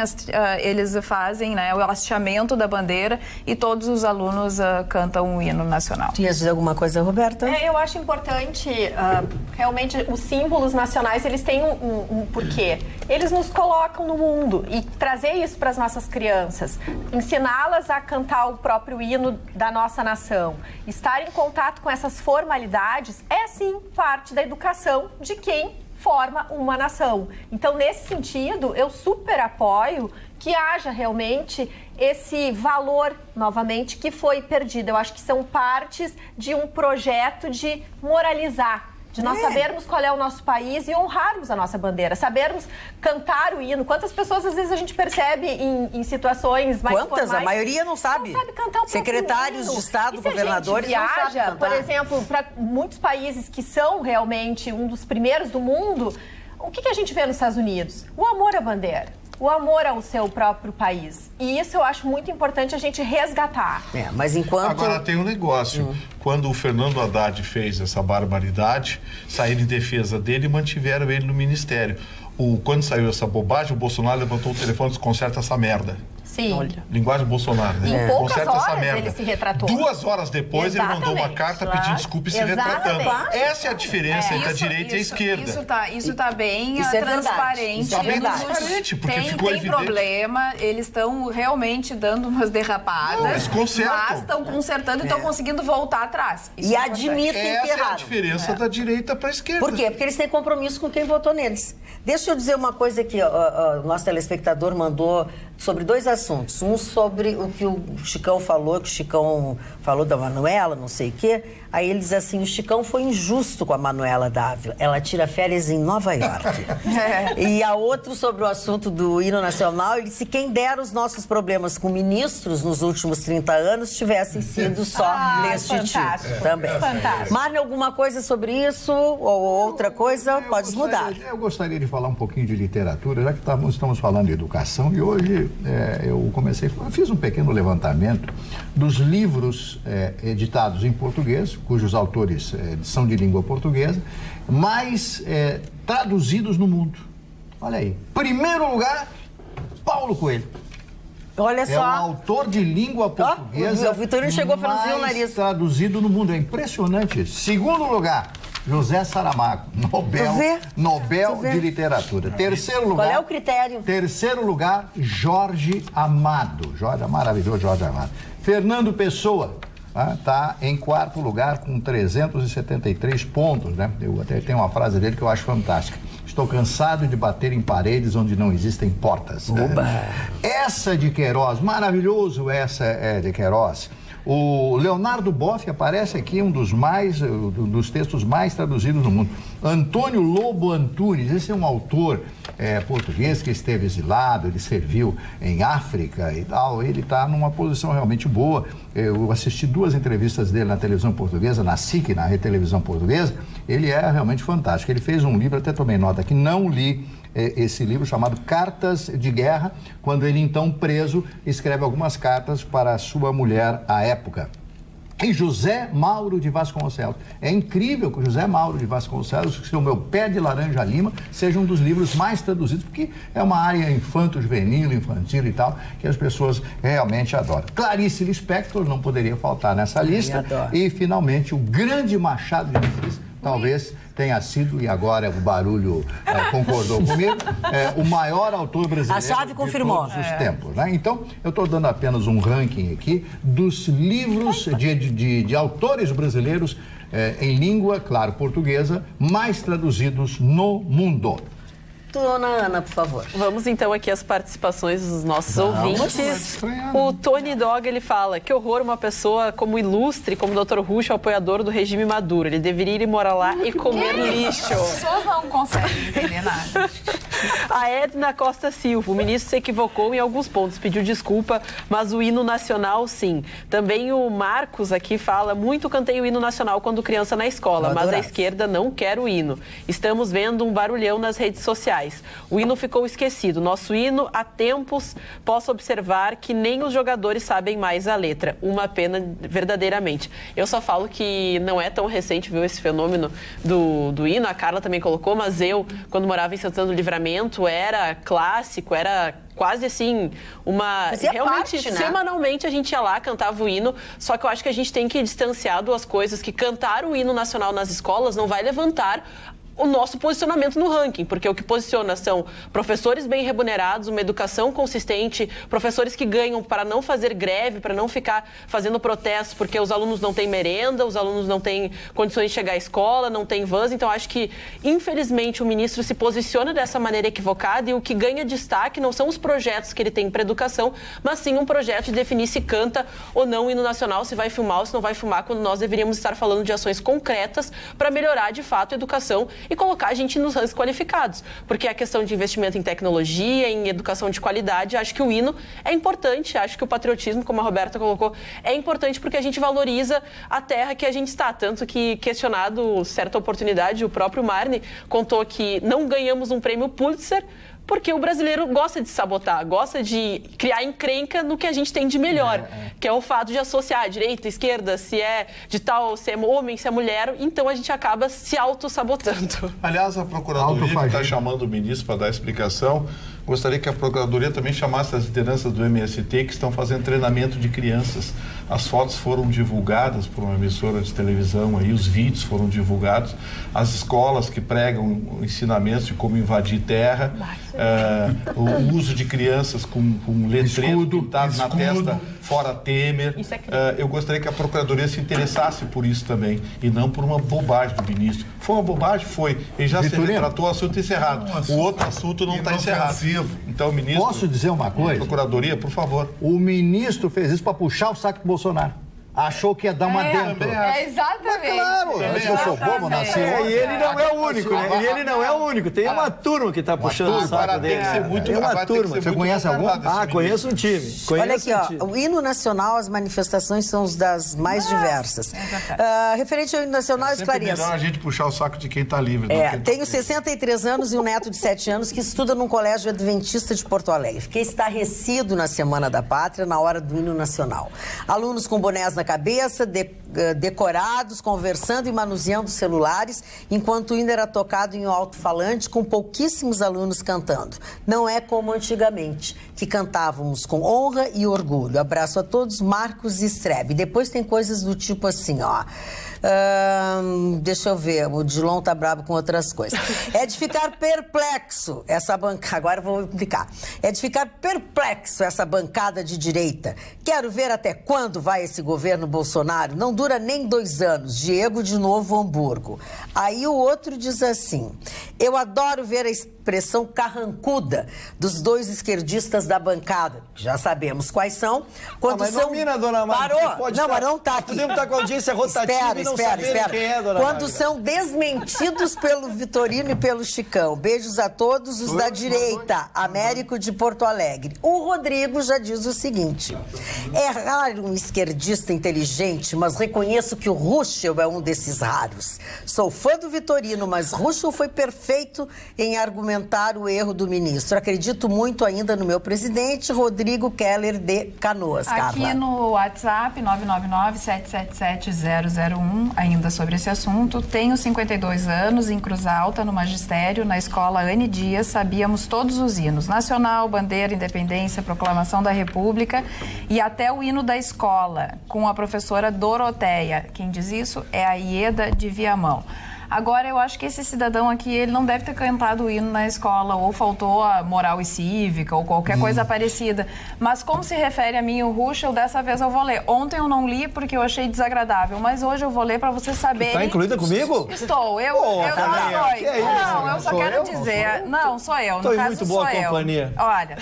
eles fazem, né, o hasteamento da bandeira e todos os alunos cantam o hino nacional. Tu ia dizer alguma coisa, Roberta? Eu acho importante, realmente, os símbolos nacionais, eles têm um porquê. Eles nos colocam no mundo e trazer isso para as nossas crianças, ensiná-las a cantar o próprio hino da nossa nação, estar em contato com essas formalidades é sim parte da educação de quem forma uma nação. Então, nesse sentido, eu super apoio que haja realmente esse valor, novamente, que foi perdido. Eu acho que são partes de um projeto de moralizar, de nós sabermos qual é o nosso país e honrarmos a nossa bandeira, sabermos cantar o hino. Quantas pessoas, às vezes, a gente percebe em situações mais formais... A maioria não sabe. Não sabe cantar o Secretários de Estado, governadores, não sabem cantar. Por exemplo, para muitos países que são realmente um dos primeiros do mundo, o que a gente vê nos Estados Unidos? O amor à bandeira. O amor ao seu próprio país. E isso eu acho muito importante a gente resgatar. Mas enquanto... Agora tem um negócio. Quando o Fernando Haddad fez essa barbaridade, saíram em defesa dele e mantiveram ele no ministério. Quando saiu essa bobagem, o Bolsonaro levantou o telefone e disse: conserta essa merda. Sim. Olha. Linguagem Bolsonaro, né? Em poucas horas ele se retratou. 2 horas depois ele mandou uma carta pedindo desculpa e se retratando. Essa é a diferença entre a direita e a esquerda. Isso tá bem transparente. Isso é bem transparente, porque ficou evidente. Tem problema, eles estão realmente dando umas derrapadas. Eles consertam. Mas estão consertando e estão conseguindo voltar atrás. Isso admitem que erraram. Essa é a diferença da direita para a esquerda. Por quê? Porque eles têm compromisso com quem votou neles. Deixa eu dizer uma coisa que o nosso telespectador mandou sobre 2 assuntos. Um sobre o que o Chicão falou, que o Chicão falou da Manuela, não sei o quê. Aí ele diz assim: o Chicão foi injusto com a Manuela Dávila. Ela tira férias em Nova York. E a outra sobre o assunto do hino nacional, ele disse: quem dera os nossos problemas com ministros nos últimos 30 anos tivessem sido só neste tipo. Também. Marne, alguma coisa sobre isso? Ou outra coisa? Pode mudar. Eu gostaria de falar um pouquinho de literatura, já que estamos falando de educação, e hoje eu fiz um pequeno levantamento dos livros editados em português, cujos autores são de língua portuguesa, mais traduzidos no mundo. Olha aí. Primeiro lugar, Paulo Coelho. Olha só. É um autor de língua portuguesa. O Vitorino chegou a franzir o nariz. Traduzido no mundo. É impressionante. Segundo lugar, José Saramago, Nobel de Literatura. Terceiro lugar... Qual é o critério? Terceiro lugar, Jorge Amado. Maravilhoso Jorge Amado. Fernando Pessoa está em 4º lugar com 373 pontos, né? Eu até tenho uma frase dele que eu acho fantástica. Estou cansado de bater em paredes onde não existem portas. Oba. Essa de Queiroz, maravilhoso essa de Queiroz. O Leonardo Boff aparece aqui, um dos textos mais traduzidos no mundo. Antônio Lobo Antunes, esse é um autor português que esteve exilado, ele serviu em África e tal, ele está numa posição realmente boa. Eu assisti 2 entrevistas dele na televisão portuguesa, na SIC, na televisão portuguesa, ele é realmente fantástico. Ele fez um livro, até tomei nota aqui, não li esse livro chamado Cartas de Guerra, quando ele então preso escreve algumas cartas para a sua mulher à época. em José Mauro de Vasconcelos. É incrível que o José Mauro de Vasconcelos, que é o meu Pé de Laranja Lima, seja um dos livros mais traduzidos, porque é uma área infanto-juvenil, infantil e tal, que as pessoas realmente adoram. Clarice Lispector não poderia faltar nessa lista. E, finalmente, o grande Machado de Assis, talvez tenha sido, e agora o barulho concordou comigo, o maior autor brasileiro a chave confirmou. de todos os tempos. Né? Então, eu estou dando apenas um ranking aqui dos livros de autores brasileiros em língua, claro, portuguesa, mais traduzidos no mundo. Dona Ana, por favor. Vamos então aqui às participações dos nossos ouvintes. O Tony Dog, ele fala: que horror uma pessoa como ilustre, como o Dr. Rucho, apoiador do regime Maduro. Ele deveria ir morar lá e comer lixo. As pessoas não conseguem entender nada. A Edna Costa Silva: o ministro se equivocou em alguns pontos, pediu desculpa, mas o hino nacional, sim. Também o Marcos aqui fala: muito cantei o hino nacional quando criança na escola, mas a esquerda não quer o hino. Estamos vendo um barulhão nas redes sociais. O hino ficou esquecido. Nosso hino, há tempos, posso observar que nem os jogadores sabem mais a letra. Uma pena, verdadeiramente. Eu só falo que não é tão recente, viu, esse fenômeno do hino. A Carla também colocou, mas eu, quando morava em Santana do Livramento, era clássico, era quase assim, realmente, parte, né? Semanalmente a gente ia lá, cantava o hino, só que eu acho que a gente tem que distanciar duas coisas, que cantar o hino nacional nas escolas não vai levantar o nosso posicionamento no ranking, porque o que posiciona são professores bem remunerados, uma educação consistente, professores que ganham para não fazer greve, para não ficar fazendo protestos, porque os alunos não têm merenda, os alunos não têm condições de chegar à escola, não têm vans. Então, acho que, infelizmente, o ministro se posiciona dessa maneira equivocada e o que ganha destaque não são os projetos que ele tem para educação, mas sim um projeto de definir se canta ou não o hino nacional, se vai filmar ou se não vai filmar, quando nós deveríamos estar falando de ações concretas para melhorar, de fato, a educação e colocar a gente nos rankings qualificados. Porque a questão de investimento em tecnologia, em educação de qualidade, acho que o hino é importante, acho que o patriotismo, como a Roberta colocou, é importante porque a gente valoriza a terra que a gente está. Tanto que, questionado certa oportunidade, o próprio Marne contou que não ganhamos um prêmio Pulitzer porque o brasileiro gosta de sabotar, gosta de criar encrenca no que a gente tem de melhor, que é o fato de associar direita, esquerda, se é de tal, se é homem, se é mulher, então a gente acaba se auto-sabotando. Aliás, a Procuradoria que está chamando o ministro para dar explicação, gostaria que a Procuradoria também chamasse as lideranças do MST que estão fazendo treinamento de crianças. As fotos foram divulgadas por uma emissora de televisão, aí, os vídeos foram divulgados, as escolas que pregam ensinamentos de como invadir terra, o uso de crianças com letreiro pintado na testa, fora Temer. Eu gostaria que a Procuradoria se interessasse por isso também, e não por uma bobagem do ministro. Foi uma bobagem? Foi. Ele já se retratou, o assunto encerrado. O outro assunto não está encerrado. Então, o ministro... Posso dizer uma coisa? Procuradoria, por favor. O ministro fez isso para puxar o saco do Bolsonaro. Achou que ia dar uma dentro. Exatamente. Mas claro, eu sou bobo, nasci. E ele não é o único, né? E ele não é o único. Tem uma turma que está puxando o saco dele. Tem uma turma. Você conhece algum? Conheço um time. Olha aqui, ó, o hino nacional, as manifestações são das mais diversas. Referente ao hino nacional, esclareço. É melhor a gente puxar o saco de quem está livre. Tenho 63 anos e um neto de 7 anos que estuda num colégio adventista de Porto Alegre. Fiquei estarrecido na Semana da Pátria, na hora do hino nacional. Alunos com bonés na cabeça, decorados, conversando e manuseando celulares, enquanto o hino era tocado em um alto-falante com pouquíssimos alunos cantando. Não é como antigamente, que cantávamos com honra e orgulho. Abraço a todos, Marcos e Strebe. Depois tem coisas do tipo assim, ó. Deixa eu ver, o Dilon tá bravo com outras coisas. É de ficar perplexo essa bancada, agora eu vou explicar. É de ficar perplexo essa bancada de direita. Quero ver até quando vai esse governo Bolsonaro. Não dura nem 2 anos. Diego de Novo Hamburgo. Aí o outro diz assim: eu adoro ver a expressão carrancuda dos 2 esquerdistas da bancada. Já sabemos quais são. Quando mas são... não mina, dona Mara. Parou. Não, mas não tá aqui. Podemos estar com a audiência rotativa. espera. Quando são desmentidos pelo Vitorino e pelo Chicão. Beijos a todos os da direita, Américo de Porto Alegre. O Rodrigo já diz o seguinte: é raro um esquerdista inteligente, mas reconheço que o Ruschel é um desses raros. Sou fã do Vitorino, mas Ruschel foi perfeito em argumentar o erro do ministro. Acredito muito ainda no meu presidente, Rodrigo Keller de Canoas. Aqui Carla. no WhatsApp, 999-777-001, ainda sobre esse assunto. Tenho 52 anos, em Cruz Alta, no magistério, na escola Anne Dias, sabíamos todos os hinos. Nacional, bandeira, independência, proclamação da República e até o hino da escola, com a professora Doroteia. Quem diz isso é a Ieda de Viamão. Agora, eu acho que esse cidadão aqui, ele não deve ter cantado o hino na escola, ou faltou a moral e cívica, ou qualquer coisa parecida. Mas como se refere a mim e o Ruschel, dessa vez eu vou ler. Ontem eu não li porque eu achei desagradável, mas hoje eu vou ler para vocês saberem. Tá incluída comigo? Estou. Eu só quero dizer... Não, sou eu. No caso, muito boa companhia. Olha,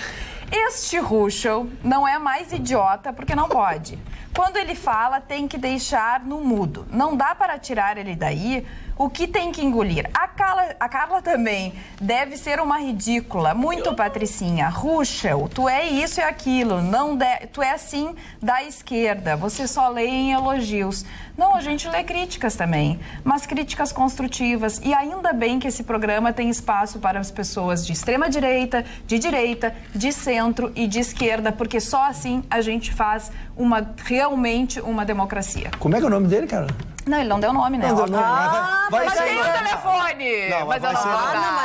este Ruschel não é mais idiota porque não pode. Quando ele fala, tem que deixar no mudo. Não dá para tirar ele daí. O que tem que engolir? A Carla também deve ser uma ridícula, muito patricinha. Ruschel, tu é isso e aquilo, tu é assim da esquerda, você só lê em elogios. Não, a gente lê críticas também, mas críticas construtivas. E ainda bem que esse programa tem espaço para as pessoas de extrema direita, de centro e de esquerda, porque só assim a gente faz realmente uma democracia. Como é que é o nome dele, cara? Não, ele não deu nome, né? Não deu nome, mas tem o telefone! Não, mas vai eu ser...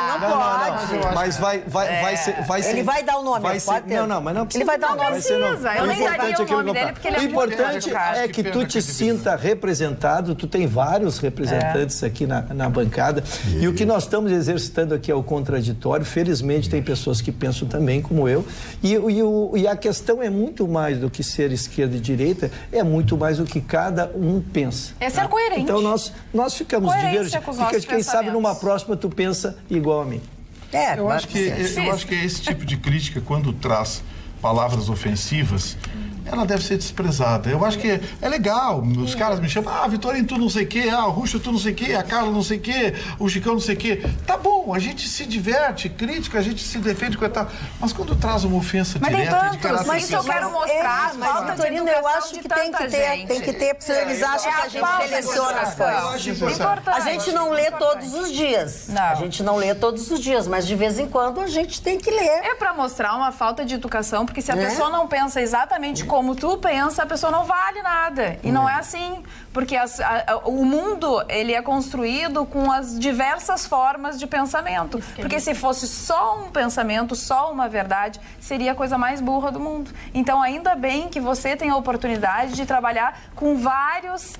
não pode. Mas vai ser... Ele vai dar o nome, vai ser... Não, mas não precisa. Ele vai dar o nome. Não precisa, eu nem daria o nome dele, porque ele é muito O importante é que tu te sinta representado, tu tem vários representantes aqui na bancada, e o que nós estamos exercitando aqui é o contraditório. Felizmente tem pessoas que pensam também como eu, e a questão é muito mais do que ser esquerda e direita, é muito mais do que cada um pensa. É ser coerente. Então nós ficamos diversos. Quem sabe numa próxima tu pensa igual a mim. Eu acho que esse tipo de crítica, quando traz palavras ofensivas, ela deve ser desprezada. Eu acho que é legal. Os caras me chamam, Vitorino, tu não sei o quê, o Ruschel, tu não sei o quê, a Carla não sei o quê, o Chicão não sei o quê. Tá bom, a gente se diverte, crítica, a gente se defende, coitado. Mas quando traz uma ofensa direta de caráter... Mas isso eu quero mostrar. Mas, Vitorino, eu acho que tem que ter, porque eles acham que a gente seleciona as coisas. A gente não lê todos os dias. A gente não lê todos os dias, mas de vez em quando a gente tem que ler. É para mostrar uma falta de educação, porque se a pessoa não pensa exatamente como tu pensa, a pessoa não vale nada. E não é assim. Porque o mundo, ele é construído com as diversas formas de pensamento. Porque se fosse só um pensamento, só uma verdade, seria a coisa mais burra do mundo. Então, ainda bem que você tem a oportunidade de trabalhar com várias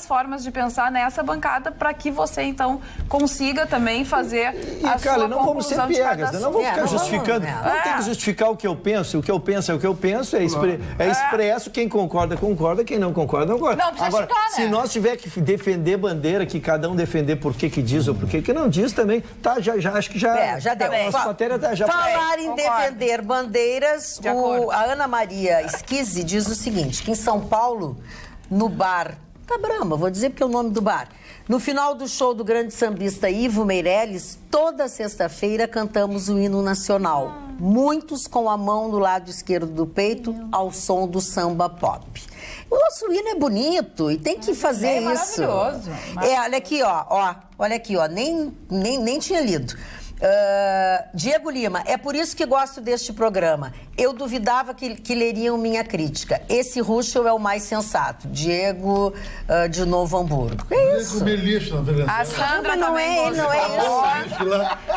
formas de pensar nessa bancada, para que você, então, consiga também fazer a sua não vamos ser piegas, não vamos ficar justificando. Não tem que justificar o que eu penso. O que eu penso é o que eu penso, é expresso. Quem concorda, concorda. Quem não concorda, não concorda. Não precisa Agora, se nós tiver que defender bandeira, que cada um defender por que diz ou por que não diz também, tá, já acho que já deu. Nossa matéria já falar em defender bandeiras, a Ana Maria Esquise diz o seguinte, que em São Paulo, no bar da Brahma, vou dizer porque é o nome do bar, no final do show do grande sambista Ivo Meirelles, toda sexta-feira cantamos o hino nacional. Muitos com a mão no lado esquerdo do peito, ao som do samba pop. O nosso hino é bonito e tem que fazer isso. Maravilhoso. Olha aqui, olha aqui, nem tinha lido. Diego Lima, é por isso que gosto deste programa. Eu duvidava que leriam minha crítica. Esse Ruschel é o mais sensato. Diego de Novo Hamburgo. É isso. Comer lixo na Venezuela. A Sandra não também é isso.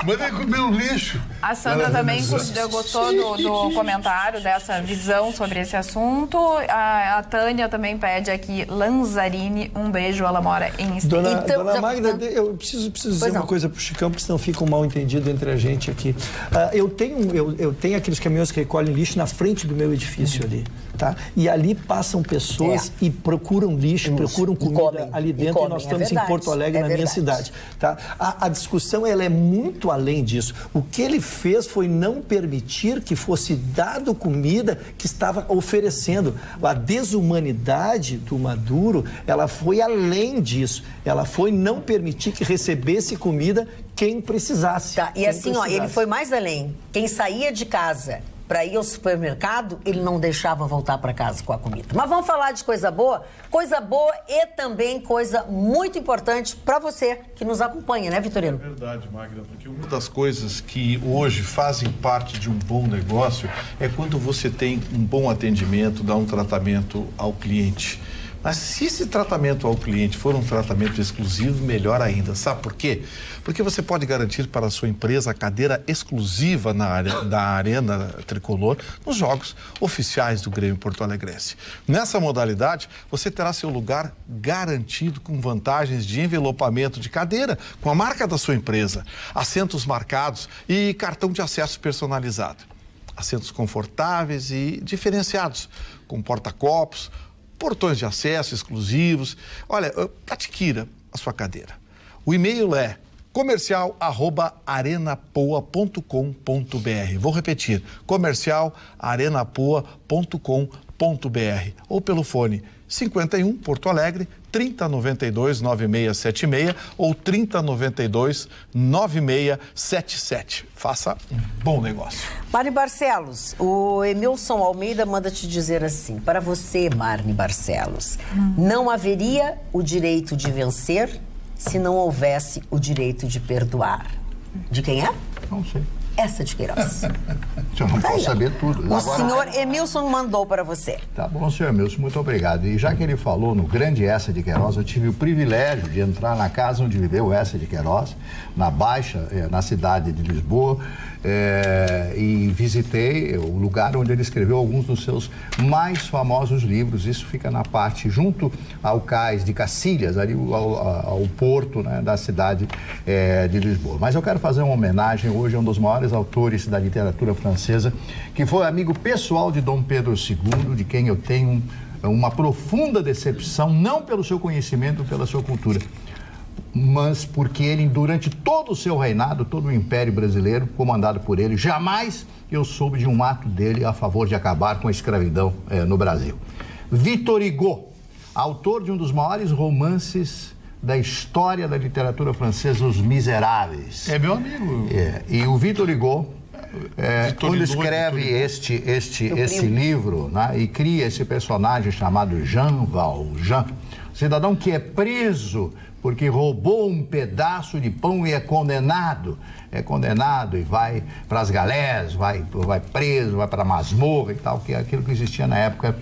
Manda ele comer um lixo. A Sandra também gostou do comentário, dessa visão sobre esse assunto. A Tânia também pede aqui, Lanzarini, um beijo, ela mora em Dona Magda, eu preciso dizer uma coisa pro Chicão, porque senão fica um mal entendido entre a gente aqui. Eu tenho aqueles caminhões que recolhem jogarem lixo na frente do meu edifício ali. Tá? E ali passam pessoas e procuram lixo, procuram comida ali dentro, e nós estamos em Porto Alegre, na minha cidade. Tá? A discussão ela é muito além disso. O que ele fez foi não permitir que fosse dado comida que estava oferecendo. A desumanidade do Maduro, ela foi além disso. Ela foi não permitir que recebesse comida quem precisasse. Tá, e assim, ó, ele foi mais além. Quem saía de casa para ir ao supermercado, ele não deixava voltar para casa com a comida. Mas vamos falar de coisa boa e também coisa muito importante para você que nos acompanha, né, Vitorino? É verdade, Magda, porque uma das coisas que hoje fazem parte de um bom negócio é quando você tem um bom atendimento, dá um tratamento ao cliente. Mas se esse tratamento ao cliente for um tratamento exclusivo, melhor ainda. Sabe por quê? Porque você pode garantir para a sua empresa a cadeira exclusiva da Arena Tricolor nos jogos oficiais do Grêmio Porto Alegrense. Nessa modalidade, você terá seu lugar garantido com vantagens de envelopamento de cadeira com a marca da sua empresa, assentos marcados e cartão de acesso personalizado. Assentos confortáveis e diferenciados, com porta-copos, portões de acesso exclusivos. Olha, adquira a sua cadeira. O e-mail é comercial@arenapoa.com.br. Vou repetir, comercial@arenapoa.com.br ou pelo fone 51 Porto Alegre 3092-9676 ou 3092-9677. Faça um bom negócio. Marne Barcelos, o Emilson Almeida manda te dizer assim: para você, Marne Barcelos, não haveria o direito de vencer se não houvesse o direito de perdoar. De quem é? Não sei. Essa de Queiroz. Eu não posso saber tudo. O senhor Emilson mandou para você. Tá bom, senhor Emilson, muito obrigado. E já que ele falou no grande Essa de Queiroz, eu tive o privilégio de entrar na casa onde viveu Essa de Queiroz, na Baixa, na cidade de Lisboa, e visitei o lugar onde ele escreveu alguns dos seus mais famosos livros. Isso fica na parte junto ao cais de Cacilhas, ali ao porto, né, da cidade de Lisboa. Mas eu quero fazer uma homenagem hoje a um dos maiores autores da literatura francesa, que foi amigo pessoal de Dom Pedro II, de quem eu tenho uma profunda decepção, não pelo seu conhecimento, pela sua cultura, mas porque ele, durante todo o seu reinado, todo o Império Brasileiro, comandado por ele, jamais eu soube de um ato dele a favor de acabar com a escravidão no Brasil. Victor Hugo, autor de um dos maiores romances da história da literatura francesa, Os Miseráveis. É meu amigo. E o Victor Hugo, quando escreve esse livro, né, e cria esse personagem chamado Jean Valjean, cidadão que é preso porque roubou um pedaço de pão e é condenado e vai para as galés, vai preso, vai para a masmorra e tal, que é aquilo que existia na época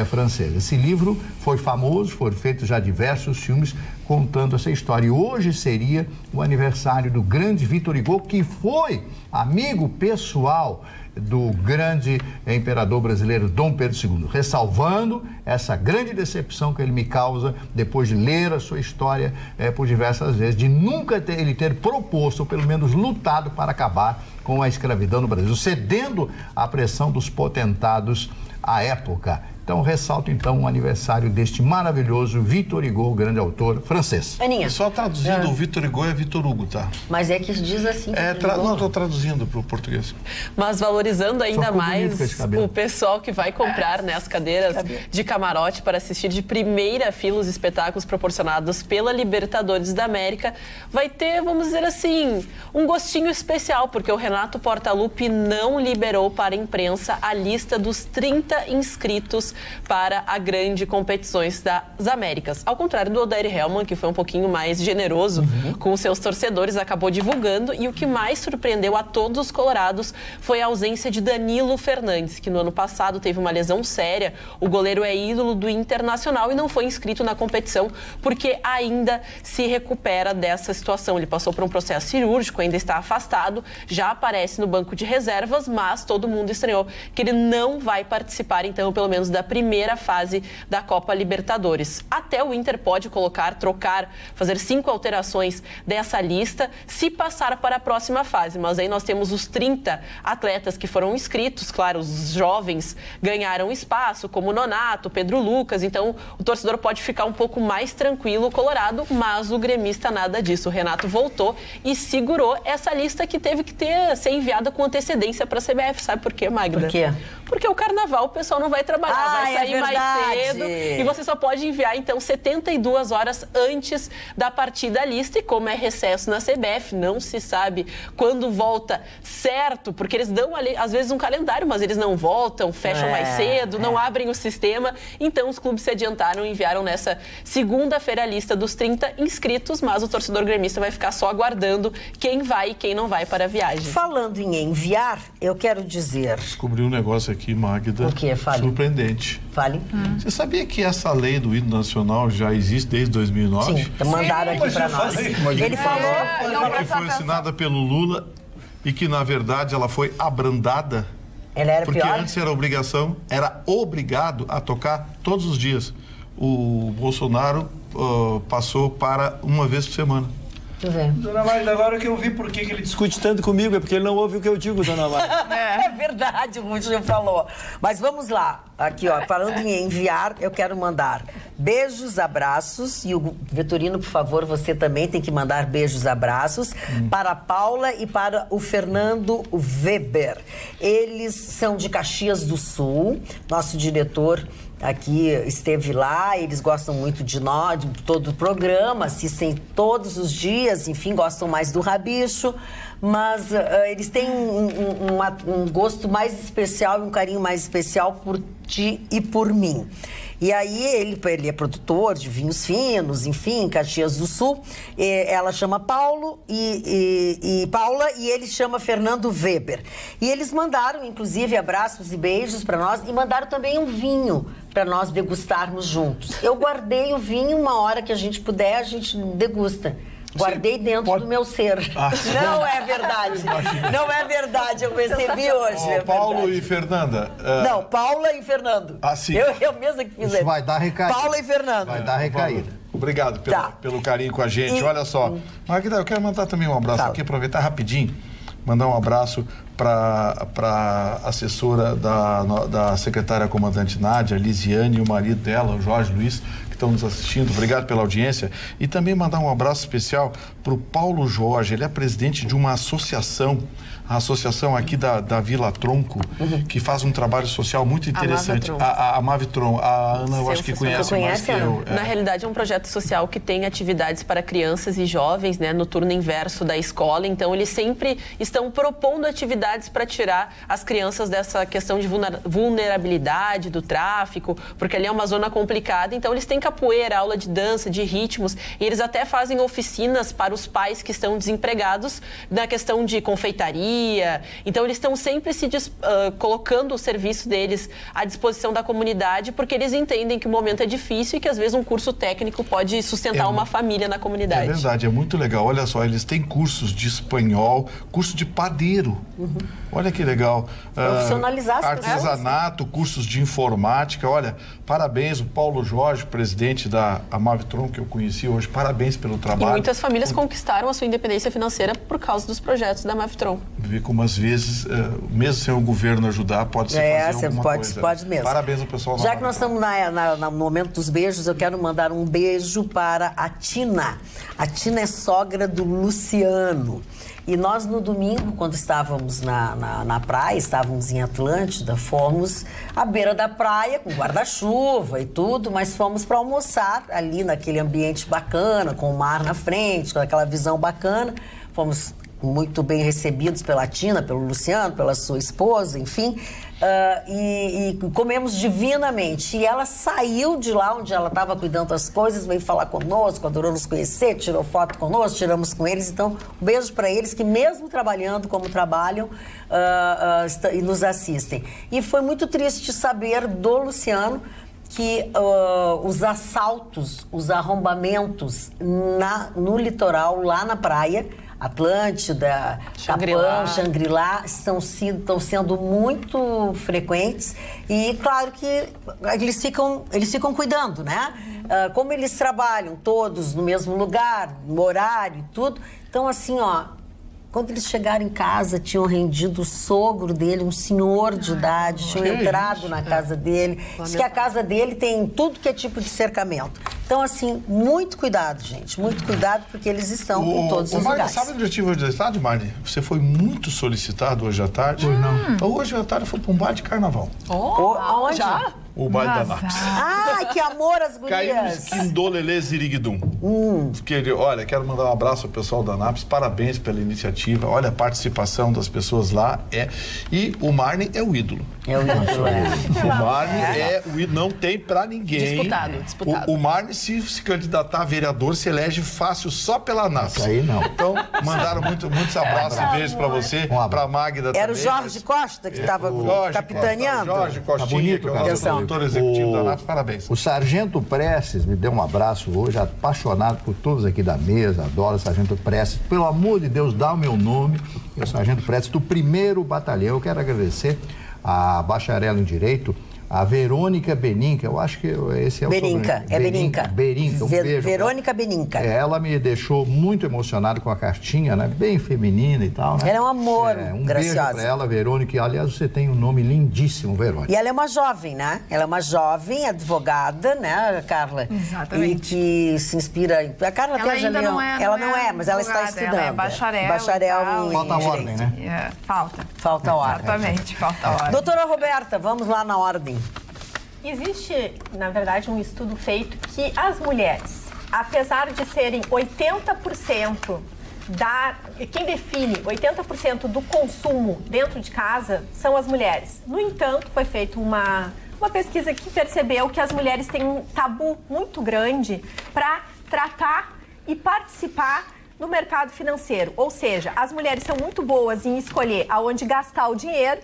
francesa. Esse livro foi famoso, foram feitos já diversos filmes contando essa história. E hoje seria o aniversário do grande Victor Hugo, que foi amigo pessoal do grande imperador brasileiro Dom Pedro II, ressalvando essa grande decepção que ele me causa depois de ler a sua história por diversas vezes, de nunca ele ter proposto, ou pelo menos lutado para acabar com a escravidão no Brasil, cedendo à pressão dos potentados à época. Então, ressalto, o aniversário deste maravilhoso Victor Hugo, grande autor francês. Aninha. Só traduzindo, o Victor Hugo é Victor Hugo, tá? Mas é que diz assim. Não, estou traduzindo para o português. Mas valorizando ainda mais o pessoal que vai comprar as cadeiras de camarote para assistir de primeira fila os espetáculos proporcionados pela Libertadores da América, vai ter, vamos dizer assim, um gostinho especial, porque o Renato Portaluppi não liberou para a imprensa a lista dos 30 inscritos para a grande competições das Américas. Ao contrário do Odair Hellmann, que foi um pouquinho mais generoso com os seus torcedores, acabou divulgando, e o que mais surpreendeu a todos os colorados foi a ausência de Danilo Fernandes, que no ano passado teve uma lesão séria. O goleiro é ídolo do Internacional e não foi inscrito na competição porque ainda se recupera dessa situação. Ele passou por um processo cirúrgico, ainda está afastado, já aparece no banco de reservas, mas todo mundo estranhou que ele não vai participar, então, pelo menos da da primeira fase da Copa Libertadores. Até o Inter pode trocar, fazer 5 alterações dessa lista se passar para a próxima fase. Mas aí nós temos os 30 atletas que foram inscritos, claro, os jovens ganharam espaço, como o Nonato, Pedro Lucas, então o torcedor pode ficar um pouco mais tranquilo, colorado, mas o gremista nada disso. O Renato voltou e segurou essa lista que teve que ser enviada com antecedência para a CBF. Sabe por quê, Magda? Por quê? Porque o carnaval o pessoal não vai trabalhar, vai sair mais cedo e você só pode enviar, então, 72 horas antes da partida a lista. E como é recesso na CBF, não se sabe quando volta certo, porque eles dão ali, às vezes, um calendário, mas eles não voltam, fecham mais cedo, não abrem o sistema. Então, os clubes se adiantaram e enviaram nessa segunda-feira a lista dos 30 inscritos, mas o torcedor gremista vai ficar só aguardando quem vai e quem não vai para a viagem. Falando em enviar, eu quero dizer... Descobri um negócio aqui, Magda. O quê? Fale. Surpreendente. Fale. Você sabia que essa lei do hino nacional já existe desde 2009? Sim, mandaram aqui para nós. Ele falou... Que foi assinada pelo Lula e que, na verdade, ela foi abrandada. Ela era porque pior? Antes era obrigado a tocar todos os dias. O Bolsonaro passou para uma vez por semana. Dona Magda, agora que eu vi por que ele discute tanto comigo, é porque ele não ouve o que eu digo, Dona Magda. É verdade, o Rúdio falou. Mas vamos lá, aqui ó, falando em enviar, eu quero mandar beijos, abraços, e o Vitorino, por favor, você também tem que mandar beijos, abraços, para a Paula e para o Fernando Weber. Eles são de Caxias do Sul, nosso diretor aqui esteve lá, eles gostam muito de nós, de todo o programa, assistem todos os dias, enfim, gostam mais do Rabicho, mas eles têm um gosto mais especial e um carinho mais especial por ti e por mim. E aí ele é produtor de vinhos finos, enfim, Caxias do Sul. Ela chama Paula e ele chama Fernando Weber. E eles mandaram, inclusive, abraços e beijos para nós e mandaram também um vinho para nós degustarmos juntos. Eu guardei o vinho, uma hora que a gente puder, a gente degusta. Guardei dentro do meu ser. Não é verdade. Não é verdade. Eu recebi hoje. Paulo e Fernanda. Não, Paula e Fernando. Sim. Eu mesma que fiz. Isso vai dar recaída. Paula e Fernando. Vai dar recaída. Obrigado pelo carinho com a gente. Olha só. Magda, eu quero mandar também um abraço aqui, aproveitar rapidinho. Mandar um abraço para a assessora da secretária comandante Nádia, Lisiane, e o marido dela, o Jorge Luiz, que estão nos assistindo. Obrigado pela audiência. E também mandar um abraço especial para o Paulo Jorge. Ele é presidente de uma associação, a associação aqui da Vila Tronco, que faz um trabalho social muito interessante. A Mavitron. A Ana, eu acho que conhece mais que eu. Na realidade, é um projeto social que tem atividades para crianças e jovens, né, no turno inverso da escola. Então, eles sempre estão propondo atividades para tirar as crianças dessa questão de vulnerabilidade, do tráfico, porque ali é uma zona complicada. Então, eles têm capoeira, aula de dança, de ritmos, e eles até fazem oficinas para os pais que estão desempregados na questão de confeitaria. Então, eles estão sempre colocando o serviço deles à disposição da comunidade, porque eles entendem que o momento é difícil e que, às vezes, um curso técnico pode sustentar uma família na comunidade. É verdade, é muito legal. Olha só, eles têm cursos de espanhol, curso de padeiro. Olha que legal. Profissionalizar as pessoas. Artesanato, cursos de informática. Olha, parabéns, o Paulo Jorge, presidente da Mavitron, que eu conheci hoje. Parabéns pelo trabalho. E muitas famílias conquistaram a sua independência financeira por causa dos projetos da Mavitron. Ver como, às vezes, mesmo sem o governo ajudar, pode-se fazer alguma coisa. Pode mesmo. Parabéns ao pessoal da Já que nós estamos no momento dos beijos, eu quero mandar um beijo para a Tina. A Tina é sogra do Luciano. E nós, no domingo, quando estávamos na praia, estávamos em Atlântida, fomos à beira da praia, com guarda-chuva e tudo, mas fomos para almoçar ali naquele ambiente bacana, com o mar na frente, com aquela visão bacana. Fomos muito bem recebidos pela Tina, pelo Luciano, pela sua esposa, enfim. E comemos divinamente. E ela saiu de lá onde ela estava cuidando das coisas, veio falar conosco, adorou nos conhecer, tirou foto conosco, tiramos com eles. Então, um beijo para eles que, mesmo trabalhando como trabalham, e nos assistem. E foi muito triste saber do Luciano que os assaltos, os arrombamentos no litoral, lá na praia, Atlântida, Capão, Xangri-Lá, estão sendo muito frequentes e, claro, que eles ficam cuidando, né? Como eles trabalham todos no mesmo lugar, no horário e tudo, então, assim, quando eles chegaram em casa, tinham rendido o sogro dele, um senhor de idade, tinham entrado na casa dele. Diz que a casa dele tem tudo que é tipo de cercamento. Então, assim, muito cuidado, gente. Muito cuidado, porque eles estão em todos os lugares. Sabe onde eu tive hoje à tarde, Marne? Você foi muito solicitado hoje à tarde. Hoje não. Hoje à tarde eu fui para um bar de carnaval. Aonde? Já? O baile da Naps. Ai, que amor as gurias. Caímos Quindolelê Ziriguidum. Olha, quero mandar um abraço ao pessoal da Naps, parabéns pela iniciativa, olha a participação das pessoas lá. E o Marne é o ídolo. É o ídolo, O Marne é o ídolo, não tem pra ninguém. Disputado. O Marne, se candidatar a vereador, se elege fácil só pela Naps. Isso aí não. Então, mandaram muitos abraços e beijos pra você, pra Magda também. Era o Jorge Costa que estava capitaneando. Jorge Costinha, bonito, que é o nosso doutor executivo da Naps, parabéns. O Sargento Prestes me deu um abraço hoje, apaixonado por todos aqui da mesa, adoro o Sargento Prestes. Pelo amor de Deus, dá o meu nome. Eu sou o Sargento Prestes do 1º Batalhão. Eu quero agradecer a bacharel em Direito, a Verônica Beninca, eu acho que esse é o Beninca, sobrenome. é Beninca. Beninca, um beijo. Verônica Beninca. Ela me deixou muito emocionado com a cartinha, né? Bem feminina e tal, né? Ela é um amor, um graciosa. beijo pra ela, Verônica. Aliás, você tem um nome lindíssimo, Verônica. E ela é uma jovem, né? Ela é uma jovem advogada, né, Carla? Exatamente. E que se inspira... A Carla ela até ainda não é, mas ela está estudando. Ela é bacharel. Bacharel em Falta direito. ordem, né? Falta ordem. Exatamente, falta ordem. Doutora Roberta, vamos lá na ordem. Existe, na verdade, um estudo feito que as mulheres, apesar de serem 80% quem define 80% do consumo dentro de casa são as mulheres. No entanto, foi feita uma pesquisa que percebeu que as mulheres têm um tabu muito grande para tratar e participar no mercado financeiro. Ou seja, as mulheres são muito boas em escolher aonde gastar o dinheiro,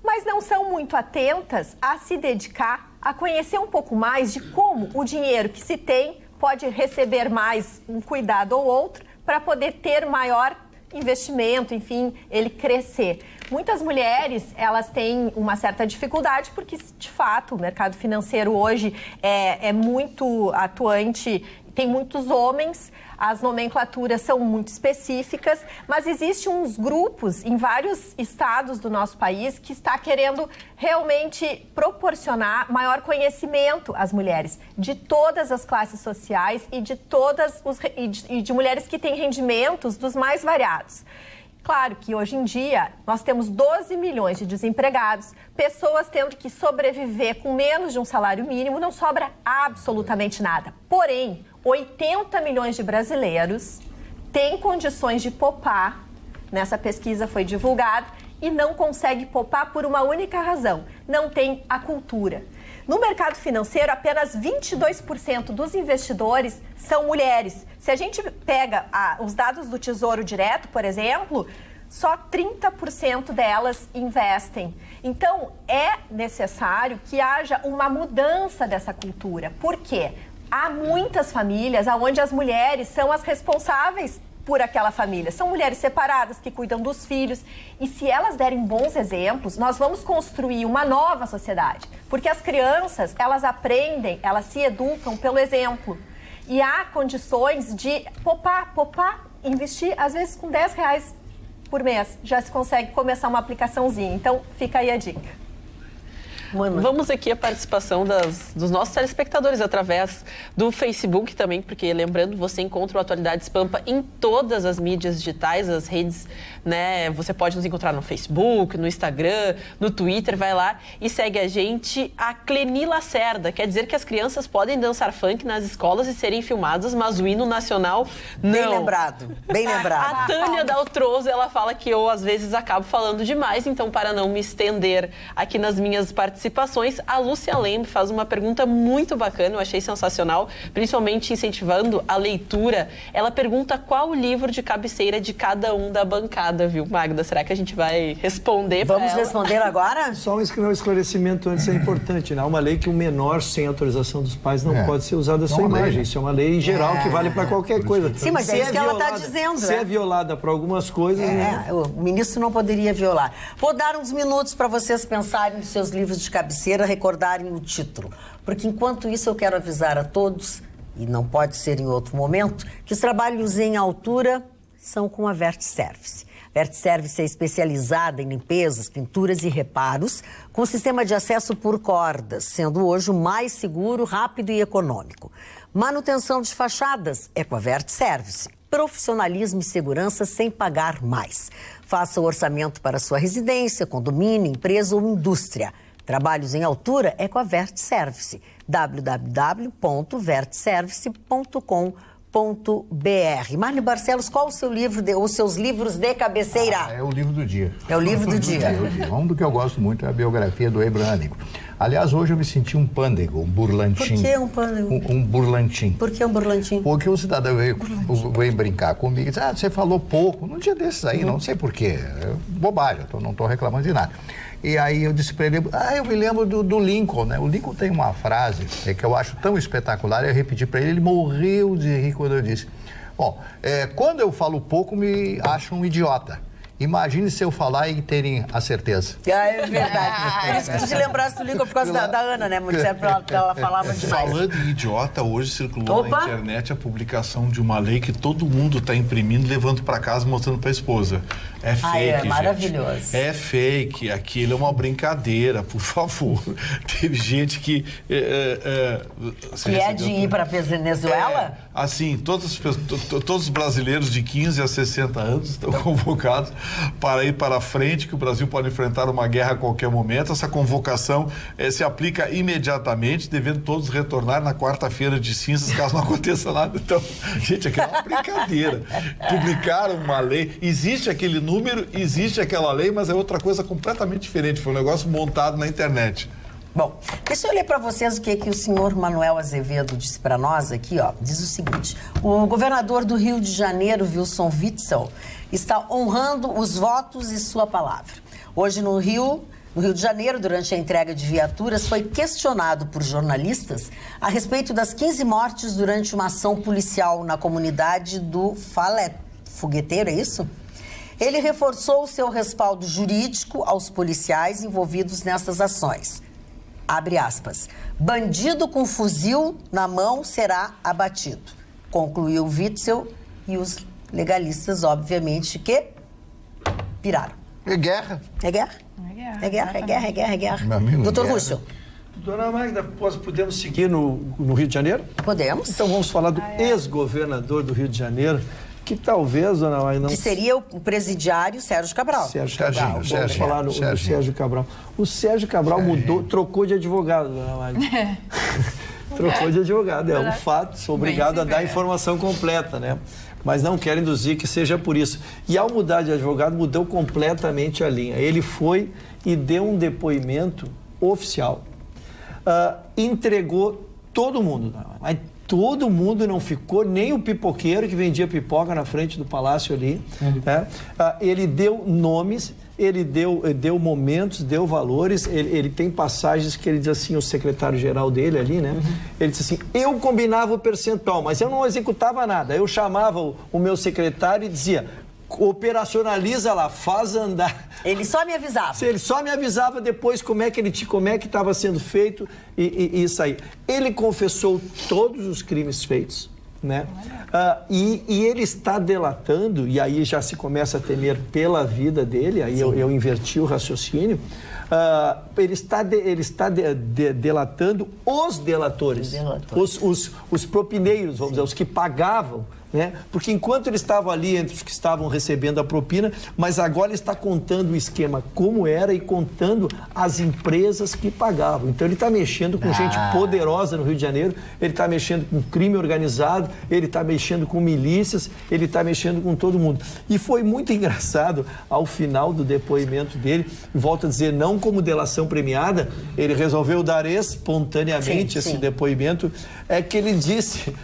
mas não são muito atentas a se dedicar a conhecer um pouco mais de como o dinheiro que se tem pode receber mais um cuidado ou outro para poder ter maior investimento, enfim, ele crescer. Muitas mulheres, elas têm uma certa dificuldade porque, de fato, o mercado financeiro hoje é muito atuante, tem muitos homens, as nomenclaturas são muito específicas, mas existem uns grupos em vários estados do nosso país que está querendo realmente proporcionar maior conhecimento às mulheres de todas as classes sociais e de mulheres que têm rendimentos dos mais variados. Claro que hoje em dia nós temos 12 milhões de desempregados, pessoas tendo que sobreviver com menos de um salário mínimo, não sobra absolutamente nada. Porém, 80 milhões de brasileiros têm condições de poupar, nessa pesquisa foi divulgada, e não consegue poupar por uma única razão, não tem a cultura. No mercado financeiro, apenas 22% dos investidores são mulheres. Se a gente pega os dados do Tesouro Direto, por exemplo, só 30% delas investem. Então, é necessário que haja uma mudança dessa cultura. Por quê? Há muitas famílias onde as mulheres são as responsáveis por aquela família. São mulheres separadas que cuidam dos filhos. E se elas derem bons exemplos, nós vamos construir uma nova sociedade. Porque as crianças, elas aprendem, elas se educam pelo exemplo. E há condições de poupar, investir, às vezes com R$10 por mês. Já se consegue começar uma aplicaçãozinha. Então, fica aí a dica. Vamos aqui a participação dos nossos telespectadores através do Facebook também, porque lembrando, você encontra o Atualidades Pampa em todas as mídias digitais, as redes, né? Você pode nos encontrar no Facebook, no Instagram, no Twitter, vai lá e segue a gente. A Cleni Lacerda, quer dizer que as crianças podem dançar funk nas escolas e serem filmadas, mas o hino nacional não. Bem lembrado, bem lembrado. A Tânia Daltroso, ela fala que eu às vezes acabo falando demais, então para não me estender aqui nas minhas participações, participações. A Lúcia Lembre faz uma pergunta muito bacana, eu achei sensacional, principalmente incentivando a leitura. Ela pergunta qual o livro de cabeceira de cada um da bancada, viu, Magda? Será que a gente vai responder para ela? Vamos responder agora? Só um esclarecimento antes é importante, né? Há uma lei que o menor sem autorização dos pais não pode ser usado a sua imagem. Isso é uma lei em geral que vale para qualquer coisa. Sim, mas é isso que ela está dizendo. Se é violada para algumas coisas... O ministro não poderia violar. Vou dar uns minutos para vocês pensarem nos seus livros de cabeceira, recordarem o título. Porque enquanto isso eu quero avisar a todos, e não pode ser em outro momento, que os trabalhos em altura são com a Vertservice. Vertservice é especializada em limpezas, pinturas e reparos, com sistema de acesso por cordas, sendo hoje o mais seguro, rápido e econômico. Manutenção de fachadas é com a Vertservice. Profissionalismo e segurança sem pagar mais. Faça o orçamento para sua residência, condomínio, empresa ou indústria. Trabalhos em altura é com a Vertservice. www.vertservice.com.br. Marli Barcelos, qual o seu livro, os seus livros de cabeceira? É o livro do dia. É o livro do dia. Um do que eu gosto muito é a biografia do Abraham Lincoln. Aliás, hoje eu me senti um pândego, um burlantim. Por que um pândego? Um burlantim. Por que um burlantim? Porque o cidadão veio brincar comigo e disse, você falou pouco. Num dia desses aí, não sei porquê. Bobagem, eu não estou reclamando de nada. E aí eu disse para ele, eu me lembro do Lincoln, né? O Lincoln tem uma frase que eu acho tão espetacular, eu repeti para ele, ele morreu de rir quando eu disse, quando eu falo pouco, me acho um idiota. Imagine se eu falar e terem a certeza. É verdade. Por isso que tu te lembrasse do Lincoln por causa da Ana, né? Muito certo, ela falava demais. Falando em idiota, hoje circulou na internet a publicação de uma lei que todo mundo está imprimindo, levando para casa e mostrando para a esposa. É fake, é maravilhoso. Gente. É fake, aquilo é uma brincadeira, por favor. Teve gente que... de ir para a Venezuela? Assim, todos os brasileiros de 15 a 60 anos estão convocados para ir para frente, que o Brasil pode enfrentar uma guerra a qualquer momento. Essa convocação se aplica imediatamente, devendo todos retornar na quarta-feira de cinzas, caso não aconteça nada. Então, gente, aqui é uma brincadeira. Publicaram uma lei, existe aquele número, existe aquela lei, mas é outra coisa completamente diferente. Foi um negócio montado na internet. Bom, deixa eu ler para vocês o que o senhor Manuel Azevedo disse para nós aqui, Diz o seguinte: o governador do Rio de Janeiro, Wilson Witzel, está honrando os votos e sua palavra. Hoje no Rio de Janeiro, durante a entrega de viaturas, foi questionado por jornalistas a respeito das 15 mortes durante uma ação policial na comunidade do Fogueteiro, é isso? Ele reforçou o seu respaldo jurídico aos policiais envolvidos nessas ações. Abre aspas. Bandido com fuzil na mão será abatido. Concluiu Witzel e os legalistas, obviamente, que piraram. É guerra. É guerra? É guerra, é guerra, é guerra, é guerra. Doutor Rússio. Dona Magda, podemos seguir no Rio de Janeiro? Podemos. Então vamos falar do ex-governador do Rio de Janeiro, que talvez, dona Magda, não... Que seria o presidiário Sérgio Cabral. Vamos falar no Sérgio Cabral. O Sérgio Cabral mudou, trocou de advogado, dona Magda. Trocou de advogado, é um fato, sou obrigado a dar a informação completa, né? Mas não quero induzir que seja por isso. E ao mudar de advogado, mudou completamente a linha. Ele foi e deu um depoimento oficial. Entregou todo mundo, mas todo mundo, não ficou nem o pipoqueiro que vendia pipoca na frente do palácio ali. Né? Ele deu nomes, ele deu momentos, deu valores, ele tem passagens que ele diz assim, o secretário-geral dele ali, né? Ele disse assim, eu combinava o percentual, mas eu não executava nada. Eu chamava o meu secretário e dizia, operacionaliza lá, faz andar. Ele só me avisava. Ele só me avisava depois como é que estava sendo feito e isso aí. Ele confessou todos os crimes feitos, né? E ele está delatando, e aí já se começa a temer pela vida dele, aí eu inverti o raciocínio. Ele está delatando os delatores, os propineiros, vamos dizer, os que pagavam né? Porque enquanto ele estava ali entre os que estavam recebendo a propina, mas agora ele está contando o esquema como era e contando as empresas que pagavam. Então ele está mexendo com gente poderosa no Rio de Janeiro, ele está mexendo com crime organizado, ele está mexendo com milícias, ele está mexendo com todo mundo. E foi muito engraçado, ao final do depoimento dele, volto a dizer, não como delação premiada, ele resolveu dar espontaneamente esse depoimento, é que ele disse,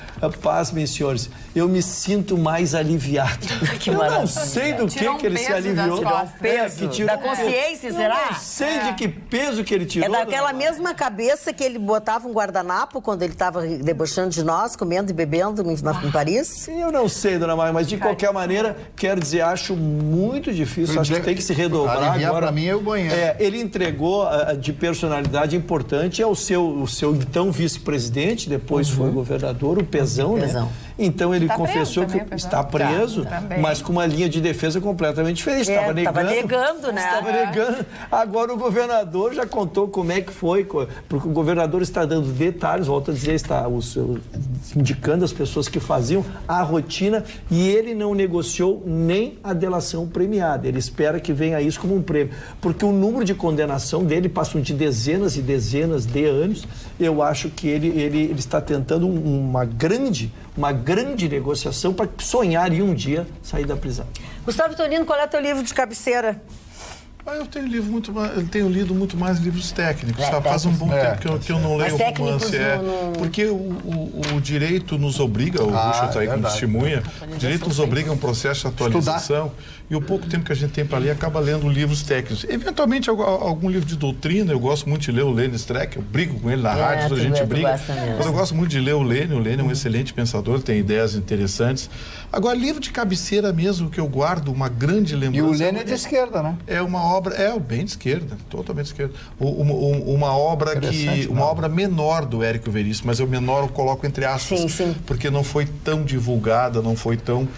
pasmem, senhores, eu me sinto mais aliviado. Eu não sei do que ele se aliviou. Tirou peso. Da consciência, será? Eu não sei de que peso que ele tirou. É daquela mesma cabeça que ele botava um guardanapo quando ele estava debochando de nós, comendo e bebendo em Paris? Eu não sei, dona Maria, mas de qualquer maneira, quero dizer, acho muito difícil, acho que tem que se redobrar agora. Para mim é o banheiro. Ele entregou de personalidade importante ao seu então vice-presidente, depois foi governador, o Pezão, né? Então ele confessou que está preso, mas com uma linha de defesa completamente diferente. Estava negando, né? Estava negando. Agora o governador já contou como é que foi, porque o governador está dando detalhes, volto a dizer, está indicando as pessoas que faziam a rotina, e ele não negociou nem a delação premiada. Ele espera que venha isso como um prêmio, porque o número de condenação dele passa de dezenas e dezenas de anos. Eu acho que ele está tentando uma grande negociação para sonhar em um dia sair da prisão. Gustavo Tonino, qual é o teu livro de cabeceira? Eu tenho lido muito mais livros técnicos. Faz um bom tempo que eu não leio romance. Porque o direito nos obriga, o Ruxa está aí como testemunha, o direito nos obriga a um processo de atualização. E o pouco tempo que a gente tem para ler, acaba lendo livros técnicos. Eventualmente, algum livro de doutrina, eu gosto muito de ler o Lênin Streck, eu brigo com ele na rádio, a gente briga. Mas eu gosto muito de ler o Lênin é um excelente pensador, tem ideias interessantes. Agora, livro de cabeceira mesmo, que eu guardo uma grande lembrança. E o Lênin é de esquerda, né? É uma obra, bem de esquerda, totalmente de esquerda. Uma obra menor do Érico Veríssimo, mas o menor eu coloco entre aspas, porque não foi tão divulgada, não foi tão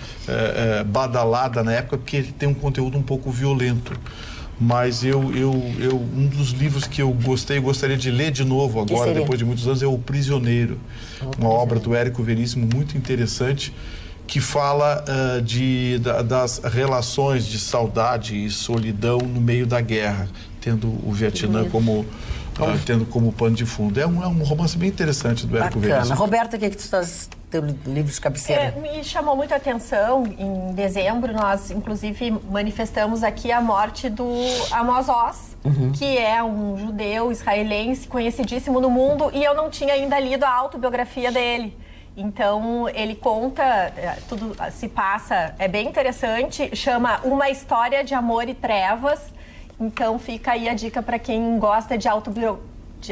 badalada na época, porque ele tem um conteúdo um pouco violento. Mas um dos livros que eu gostaria de ler de novo agora, depois de muitos anos, é O Prisioneiro. Uma obra do Érico Veríssimo muito interessante, que fala das relações de saudade e solidão no meio da guerra, tendo o Vietnã tendo como pano de fundo. É um romance bem interessante do Érico Veríssimo. Roberta, o que tu estás teu livro de cabeceira? Me chamou muito a atenção. Em dezembro, nós, inclusive, manifestamos aqui a morte do Amos Oz, que é um judeu israelense conhecidíssimo no mundo, e eu não tinha ainda lido a autobiografia dele. Então, ele conta, tudo se passa, é bem interessante, chama Uma História de Amor e Trevas. Então, fica aí a dica para quem gosta de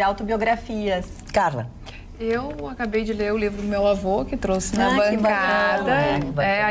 autobiografias. Carla. Eu acabei de ler o livro do meu avô, que trouxe na bancada.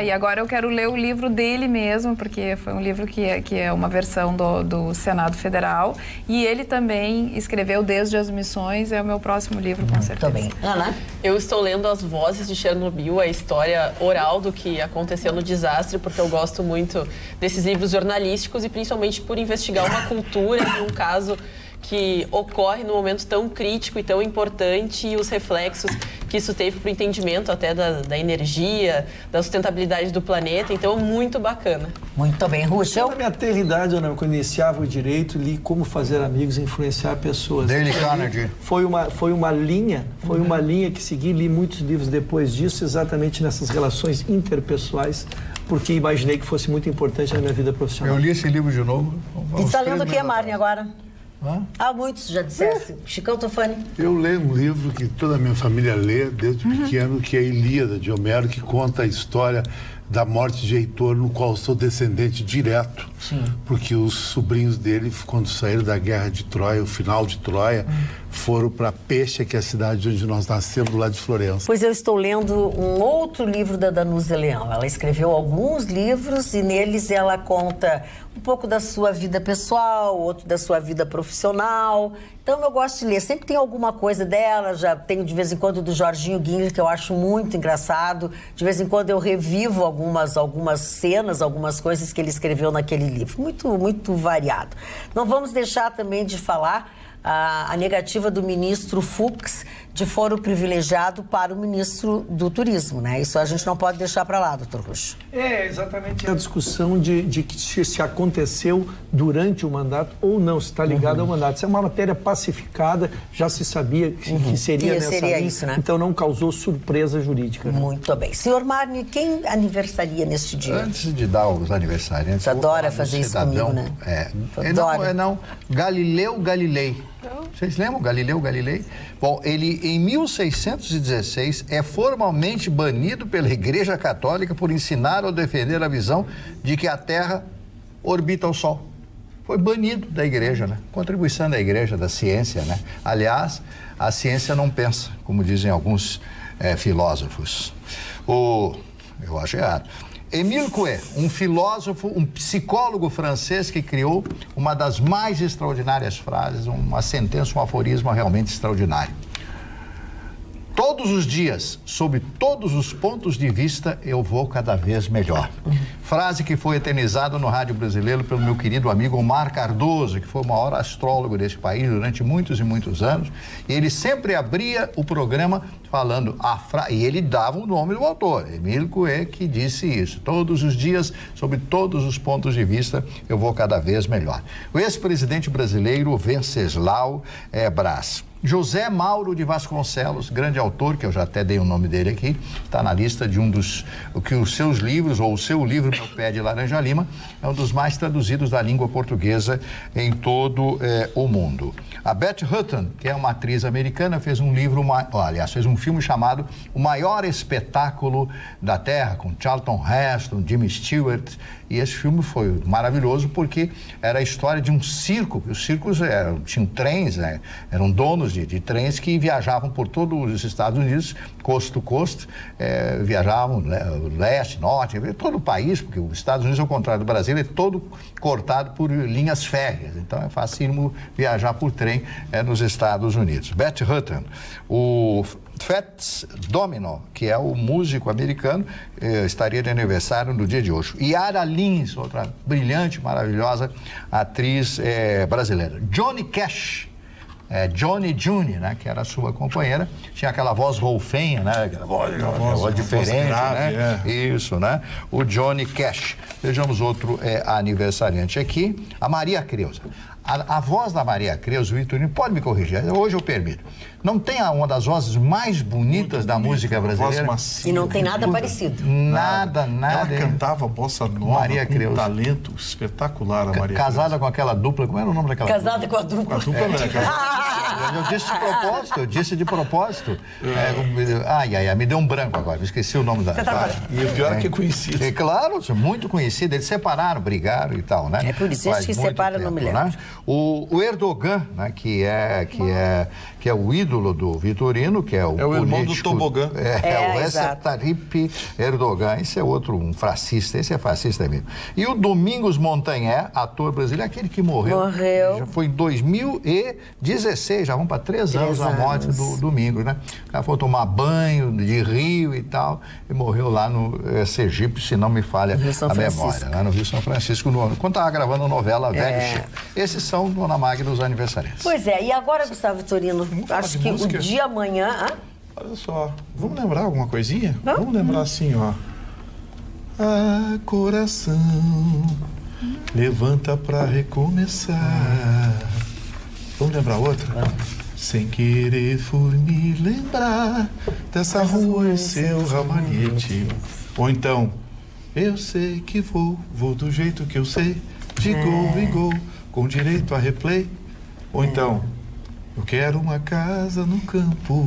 E agora eu quero ler o livro dele mesmo, porque foi um livro que é uma versão do Senado Federal. E ele também escreveu Desde as Missões, é o meu próximo livro, com certeza. Muito bem. Ana? Eu estou lendo As Vozes de Chernobyl, a história oral do que aconteceu no desastre, porque eu gosto muito desses livros jornalísticos e principalmente por investigar uma cultura e um caso que ocorre num momento tão crítico e tão importante, e os reflexos que isso teve para o entendimento até da energia, da sustentabilidade do planeta. Então, muito bacana. Muito bem. Ruxa? Na minha tenridade, quando iniciava o direito, li Como Fazer Amigos e Influenciar Pessoas. Dale Carnegie. Foi uma linha que segui, li muitos livros depois disso, exatamente nessas relações interpessoais, porque imaginei que fosse muito importante na minha vida profissional. Eu li esse livro de novo. E está lendo o que, Marne, agora? Muitos já disseste. Chicão Tofani. Eu leio um livro que toda a minha família lê desde pequeno, que é a Ilíada de Homero, que conta a história da morte de Heitor, no qual eu sou descendente direto. Porque os sobrinhos dele, quando saíram da guerra de Troia, o final de Troia, foram para Peixe, que é a cidade onde nós nascemos, do lado de Florença. Pois eu estou lendo um outro livro da Danusa Leão. Ela escreveu alguns livros e neles ela conta um pouco da sua vida pessoal, outro da sua vida profissional. Então eu gosto de ler. Sempre tem alguma coisa dela. Já tenho de vez em quando do Jorginho Guinle, que eu acho muito engraçado. De vez em quando eu revivo algumas cenas, algumas coisas que ele escreveu naquele livro. Muito, muito variado. Não vamos deixar também de falar a negativa do ministro Fux de foro privilegiado para o ministro do Turismo, né? Isso a gente não pode deixar para lá, doutor Rusch. É exatamente a discussão de que se aconteceu durante o mandato ou não, se está ligado ao mandato. Isso é uma matéria pacificada, já se sabia que seria nessa linha, isso, né? Então não causou surpresa jurídica. Muito bem. Senhor Marne, quem aniversaria neste dia? Antes de dar os aniversariantes... Você adora fazer isso comigo, né? Não. Galileu Galilei. Vocês lembram? Galileu Galilei? Bom, ele em 1616 é formalmente banido pela Igreja Católica por ensinar ou defender a visão de que a Terra orbita o Sol. Foi banido da Igreja, né? Contribuição da Igreja, da ciência, né? Aliás, a ciência não pensa, como dizem alguns filósofos. Eu acho errado. Émile Coué, um filósofo, um psicólogo francês que criou uma das mais extraordinárias frases, uma sentença, um aforismo realmente extraordinário. Todos os dias, sob todos os pontos de vista, eu vou cada vez melhor. Frase que foi eternizada no rádio brasileiro pelo meu querido amigo Omar Cardoso, que foi o maior astrólogo desse país durante muitos e muitos anos. E ele sempre abria o programa falando e ele dava o nome do autor, Émile Coué, que disse isso. Todos os dias, sob todos os pontos de vista, eu vou cada vez melhor. O ex-presidente brasileiro Venceslau Braz. José Mauro de Vasconcelos, grande autor, que eu já até dei o nome dele aqui, está na lista de os seus livros, ou o seu livro, Meu Pé de Laranja Lima, é um dos mais traduzidos da língua portuguesa em todo o mundo. A Beth Hutton, que é uma atriz americana, fez um filme chamado O Maior Espetáculo da Terra, com Charlton Heston, Jimmy Stewart, e esse filme foi maravilhoso porque era a história de um circo. Os circos tinham trens, né? Eram donos de trens que viajavam por todos os Estados Unidos, costo a costo, viajavam leste, norte, todo o país, porque os Estados Unidos, ao contrário do Brasil, é todo cortado por linhas férreas. Então é facílimo viajar por trem nos Estados Unidos. Beth Hutton, o Fats Domino, que é o músico americano, estaria de aniversário no dia de hoje. Yara Lins, outra brilhante, maravilhosa atriz brasileira. Johnny Cash, Johnny June, né, que era a sua companheira, tinha aquela voz rolfenha, né, aquela voz diferente, grave, né? Isso, né? O Johnny Cash. Vejamos outro aniversariante aqui, a Maria Creuza. A voz da Maria Creuza, o Vitorino, pode me corrigir, hoje eu permito. Não tem uma das vozes mais bonitas da música brasileira? Macia, e não tem nada parecido. Nada. Ela cantava bossa nova, Maria Creuza. Um talento espetacular, a Maria Creuza. Casada com aquela dupla, como era o nome daquela dupla? Casada com a dupla. Eu disse de propósito. Me deu um branco agora, esqueci o nome da... E o pior é que é conhecido. É claro, muito conhecido. Eles separaram, brigaram e tal, né? É por isso que separa, não me lembro. Né? O Erdogan, né, que é o ídolo do Vitorino, que é o político, irmão do Tobogã. O Recep Tayyip Erdogan. Esse é outro, um fascista. Esse é fascista mesmo. E o Domingos Montanher, ator brasileiro, aquele que morreu. Já foi em 2016, já vão para 3 anos da morte do Domingos, né? O cara foi tomar banho de rio e tal, e morreu lá no Sergipe, se não me falha a memória, lá no Rio São Francisco, quando estava gravando a novela Velho Chico. Esses são Dona Magda, os aniversariantes. Pois é, e agora, Gustavo Vitorino, acho que música? O dia amanhã... Olha só, vamos lembrar alguma coisinha? Vamos lembrar assim, ó. Ah, coração, levanta pra recomeçar. Vamos lembrar outra? Sem querer fui me lembrar dessa rua em seu ramalhete. Ou então, eu sei que vou do jeito que eu sei, de gol em gol, com direito a replay. Ou então, eu quero uma casa no campo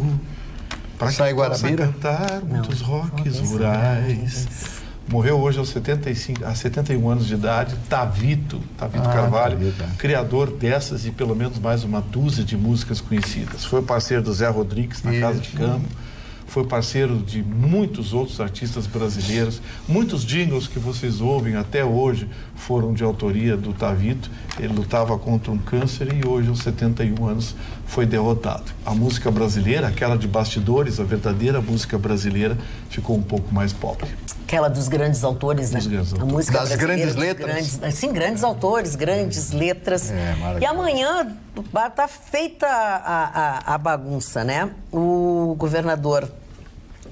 para que possa cantar muitos rocks rurais. Morreu hoje aos 71 anos de idade, Tavito Carvalho, criador dessas e pelo menos mais uma dúzia de músicas conhecidas. Foi parceiro do Zé Rodrigues na Casa de Campo, foi parceiro de muitos outros artistas brasileiros. Muitos jingles que vocês ouvem até hoje foram de autoria do Tavito. Ele lutava contra um câncer e hoje, aos 71 anos, foi derrotado. A música brasileira, aquela de bastidores, a verdadeira música brasileira, ficou um pouco mais pobre. Aquela dos grandes autores, né? A música das grandes letras. Grandes autores, grandes letras. E amanhã está feita a bagunça, né? O governador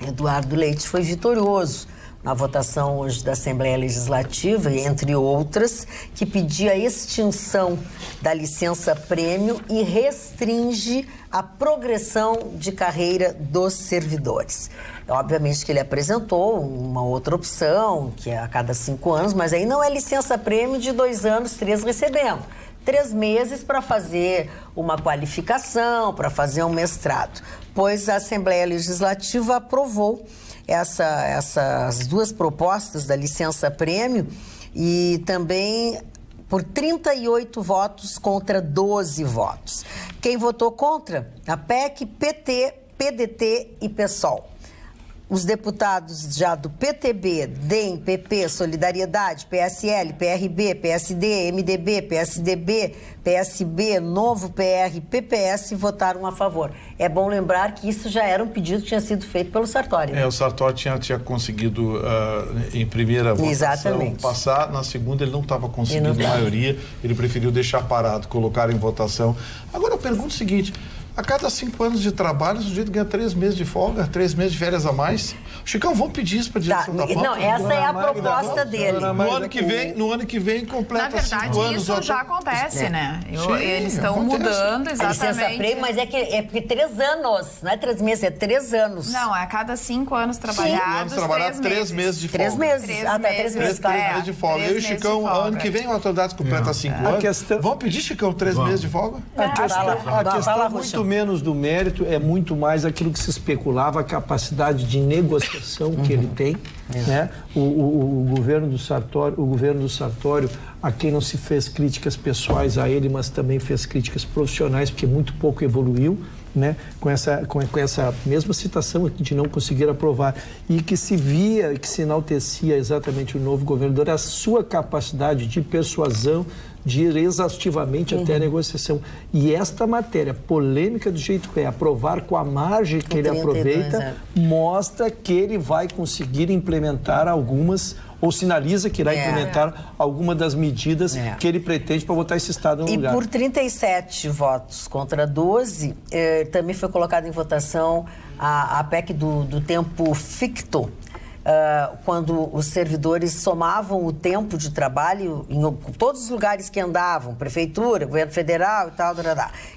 Eduardo Leite foi vitorioso na votação hoje da Assembleia Legislativa, entre outras, que pedia a extinção da licença-prêmio e restringe a progressão de carreira dos servidores. Obviamente que ele apresentou uma outra opção, que é a cada 5 anos, mas aí não é licença-prêmio de 2 anos, 3 recebendo. 3 meses para fazer uma qualificação, para fazer um mestrado. Pois a Assembleia Legislativa aprovou essas 2 propostas da licença-prêmio e também por 38 votos contra 12 votos. Quem votou contra? A PEC, PT, PDT e PSOL. Os deputados já do PTB, DEM, PP, Solidariedade, PSL, PRB, PSD, MDB, PSDB, PSB, Novo PR, PPS votaram a favor. É bom lembrar que isso já era um pedido que tinha sido feito pelo Sartori. O Sartori tinha conseguido, em primeira votação, passar. Na segunda, ele não estava conseguindo maioria. Ele preferiu deixar parado, colocar em votação. Agora, eu pergunto o seguinte... A cada 5 anos de trabalho, o sujeito ganha 3 meses de folga, 3 meses de férias a mais. Chicão, vamos pedir isso para a direção da pauta? Não, essa é a proposta dele. No ano que vem completa 5 anos. Na verdade, isso já acontece, né? Eles estão mudando exatamente. A licença-prêmio, mas é porque 3 anos, não é 3 meses, é 3 anos. Não, é a cada 5 anos trabalhados, 3 meses de folga. 3 meses. 3 meses de folga. E o Chicão, ano que vem, a autoridade completa 5 anos. Vamos pedir, Chicão, 3 meses de folga? A questão muito menos do mérito, é muito mais aquilo que se especulava, a capacidade de negociação que ele tem, né? O governo do Sartório, a quem não se fez críticas pessoais a ele, mas também fez críticas profissionais, porque muito pouco evoluiu, né? Com essa mesma citação de não conseguir aprovar, e que se via, que se enaltecia exatamente o novo governador, a sua capacidade de persuasão, de ir exaustivamente até a negociação. E esta matéria polêmica do jeito que é, aprovar com a margem que ele aproveita, mostra que ele vai conseguir implementar algumas, ou sinaliza que irá implementar alguma das medidas que ele pretende para botar esse Estado no lugar. E por 37 votos contra 12, também foi colocada em votação a PEC do tempo ficto, quando os servidores somavam o tempo de trabalho em todos os lugares que andavam, prefeitura, governo federal e tal,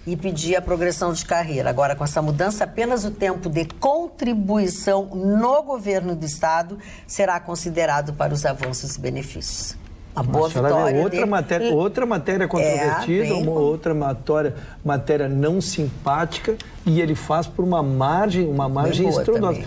e pedia a progressão de carreira. Agora, com essa mudança, apenas o tempo de contribuição no governo do Estado será considerado para os avanços e benefícios. A boa vitória outra matéria controvertida, outra matéria não simpática, e ele faz por uma margem estrondosa.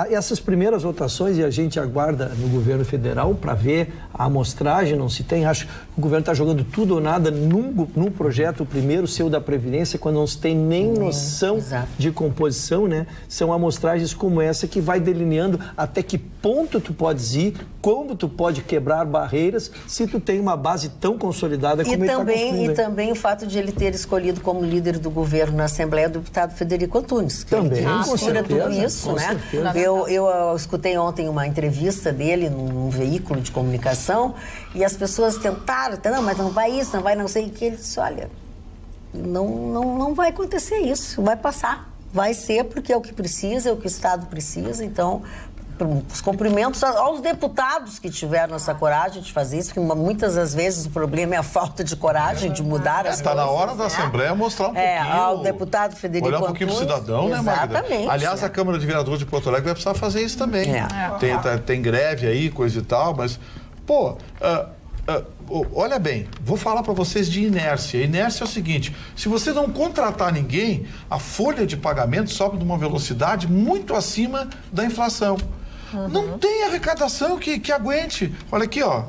Essas primeiras votações, e a gente aguarda no governo federal para ver a amostragem, não se tem, acho que o governo está jogando tudo ou nada num projeto, o primeiro seu da Previdência, quando não se tem nem noção de composição, né? São amostragens como essa que vai delineando até que ponto tu podes ir, como tu pode quebrar barreiras, se tu tem uma base tão consolidada como ele está construindo. E também o fato de ele ter escolhido como líder do governo na Assembleia do deputado Federico Antunes. Também, com tudo isso, né? Eu escutei ontem uma entrevista dele num veículo de comunicação e as pessoas tentaram, não, mas não vai isso, não vai não sei o que. Ele disse, olha, não vai acontecer isso, vai passar. Vai ser porque é o que precisa, é o que o Estado precisa, então... Os cumprimentos aos deputados que tiveram essa coragem de fazer isso, porque muitas das vezes o problema é a falta de coragem de mudar as coisas. Está na hora da Assembleia mostrar um pouquinho. Ao deputado Federico Antunes. Olhar um pouquinho pro cidadão, né, Magda? Exatamente. Aliás, a Câmara de Vereadores de Porto Alegre vai precisar fazer isso também. Tem greve aí, coisa e tal, mas, olha bem, vou falar para vocês de inércia. Inércia é o seguinte, se você não contratar ninguém, a folha de pagamento sobe de uma velocidade muito acima da inflação. Não tem arrecadação que aguente. Olha aqui, ó.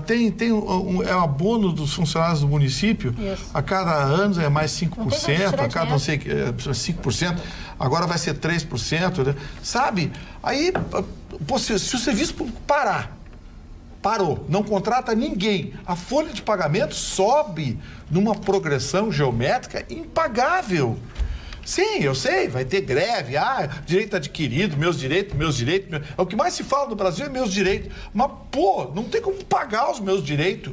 Tem um abono dos funcionários do município. Isso. A cada ano é mais 5%, a cada 5%, agora vai ser 3%, né? Sabe? Aí, se o serviço parar, parou, não contrata ninguém. A folha de pagamento sobe numa progressão geométrica impagável. Sim, eu sei, vai ter greve, direito adquirido, meus direitos. É o que mais se fala no Brasil é meus direitos. Mas, pô, não tem como pagar os meus direitos.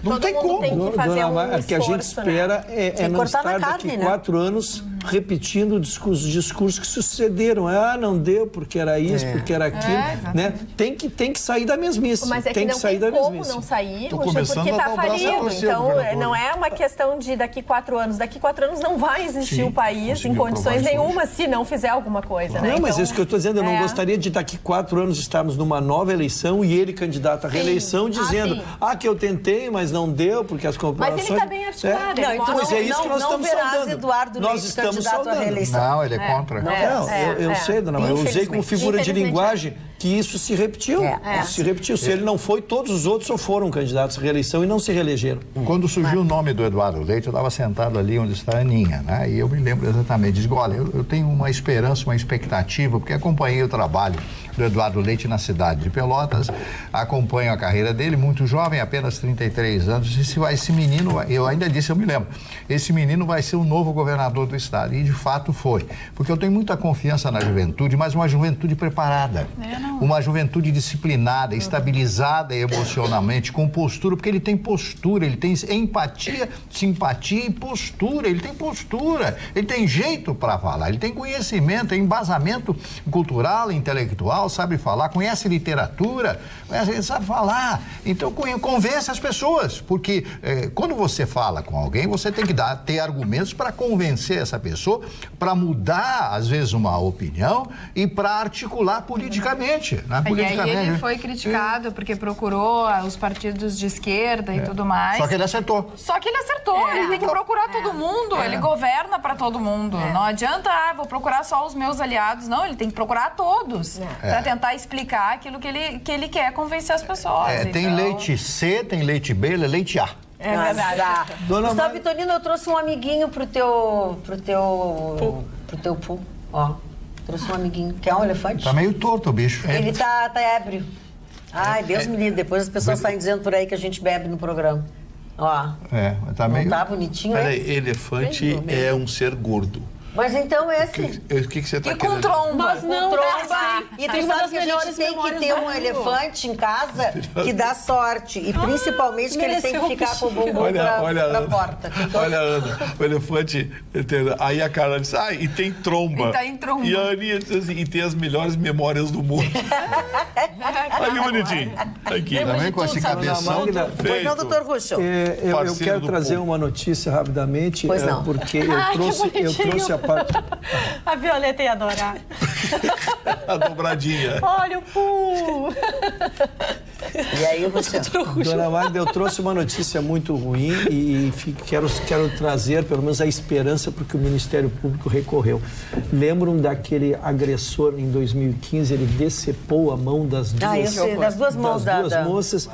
Não tem como. Tem que fazer o que a gente espera é não estar daqui 4 anos repetindo os discursos que sucederam. Não deu porque era isso, porque era aquilo. Né? Tem que sair da mesmice. Mas é que não tem como não sair, porque está falido. Então, não é uma questão de daqui 4 anos. Daqui 4 anos não vai existir o país em condições nenhuma se não fizer alguma coisa. Não, mas é isso que eu estou dizendo. Eu não gostaria de daqui 4 anos estarmos numa nova eleição e ele candidato à reeleição dizendo que eu tentei, mas não deu, porque as corporações... Mas ele está bem articulado. Então, mas é isso que nós estamos saudando. Eduardo Leite, candidato à reeleição. Não, ele é contra. Eu sei, dona Maria. Eu usei como figura de linguagem que isso se repetiu. Isso se repetiu. Se ele não foi, todos os outros só foram candidatos à reeleição e não se reelegeram. Quando surgiu o nome do Eduardo Leite, eu estava sentado ali onde está a Aninha, né? E eu me lembro exatamente. Digo, olha, eu tenho uma esperança, uma expectativa, porque acompanhei o trabalho do Eduardo Leite na cidade de Pelotas, acompanho a carreira dele, muito jovem, apenas 33 anos, esse menino, eu ainda disse, eu me lembro, esse menino vai ser o novo governador do estado, e de fato foi, porque eu tenho muita confiança na juventude, mas uma juventude preparada, uma juventude disciplinada, estabilizada emocionalmente, com postura, porque ele tem postura, ele tem empatia, simpatia e postura, ele tem jeito para falar, ele tem conhecimento, tem embasamento cultural, intelectual, sabe falar, conhece literatura, ele sabe falar. Então, convence as pessoas, porque quando você fala com alguém, você tem que ter argumentos para convencer essa pessoa, para mudar, às vezes, uma opinião e para articular politicamente. Né? E aí ele foi criticado porque procurou os partidos de esquerda e tudo mais. Só que ele acertou. Ele tem que procurar todo mundo, ele governa para todo mundo. Não adianta, vou procurar só os meus aliados. Não, ele tem que procurar todos. Para tentar explicar aquilo que ele quer convencer as pessoas. Tem leite C, tem leite B, ele é leite A. É verdade. Gustavo Vitorino, eu trouxe um amiguinho pro teu pool. Ó, trouxe um amiguinho. Quer um elefante? Tá meio torto o bicho. Ele tá ébrio. Ai, Deus me livre. Depois as pessoas saem dizendo por aí que a gente bebe no programa. Ó. Tá meio... Não tá bonitinho, Peraí, elefante é um ser gordo. Mas então esse... O que você está querendo? Com tromba. Mas não, tromba. E tu sabe que a gente tem que ter um elefante em casa que dá sorte. E principalmente que ele tem que ficar com o bumbum pra porta. Olha, Ana, o elefante... Aí a Carla disse, e tem tromba. E tá em tromba. E a Aninha disse assim, e tem as melhores memórias do mundo. Olha que bonitinho. Aqui. Também com esse cabeção. Pois não, doutor Russo? Eu quero trazer uma notícia rapidamente. Pois não. Porque eu trouxe a parte... A Violeta ia adorar. A dobradinha. Olha o Poo! E aí você... Dona Magda, eu trouxe uma notícia muito ruim e quero trazer pelo menos a esperança porque o Ministério Público recorreu. Lembram daquele agressor em 2015, ele decepou a mão das duas mãos da moça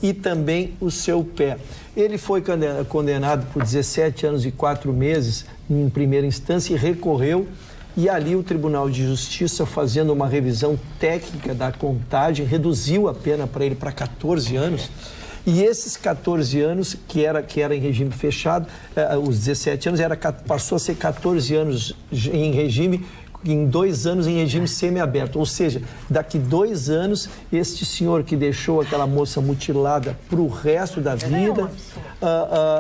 e também o seu pé. Ele foi condenado por 17 anos e 4 meses em primeira instância e recorreu. E ali o Tribunal de Justiça, fazendo uma revisão técnica da contagem, reduziu a pena para ele para 14 anos. E esses 14 anos, que era em regime fechado, os 17 anos, passou a ser 14 anos em regime, em 2 anos em regime semiaberto. Ou seja, daqui 2 anos, este senhor que deixou aquela moça mutilada para o resto da vida,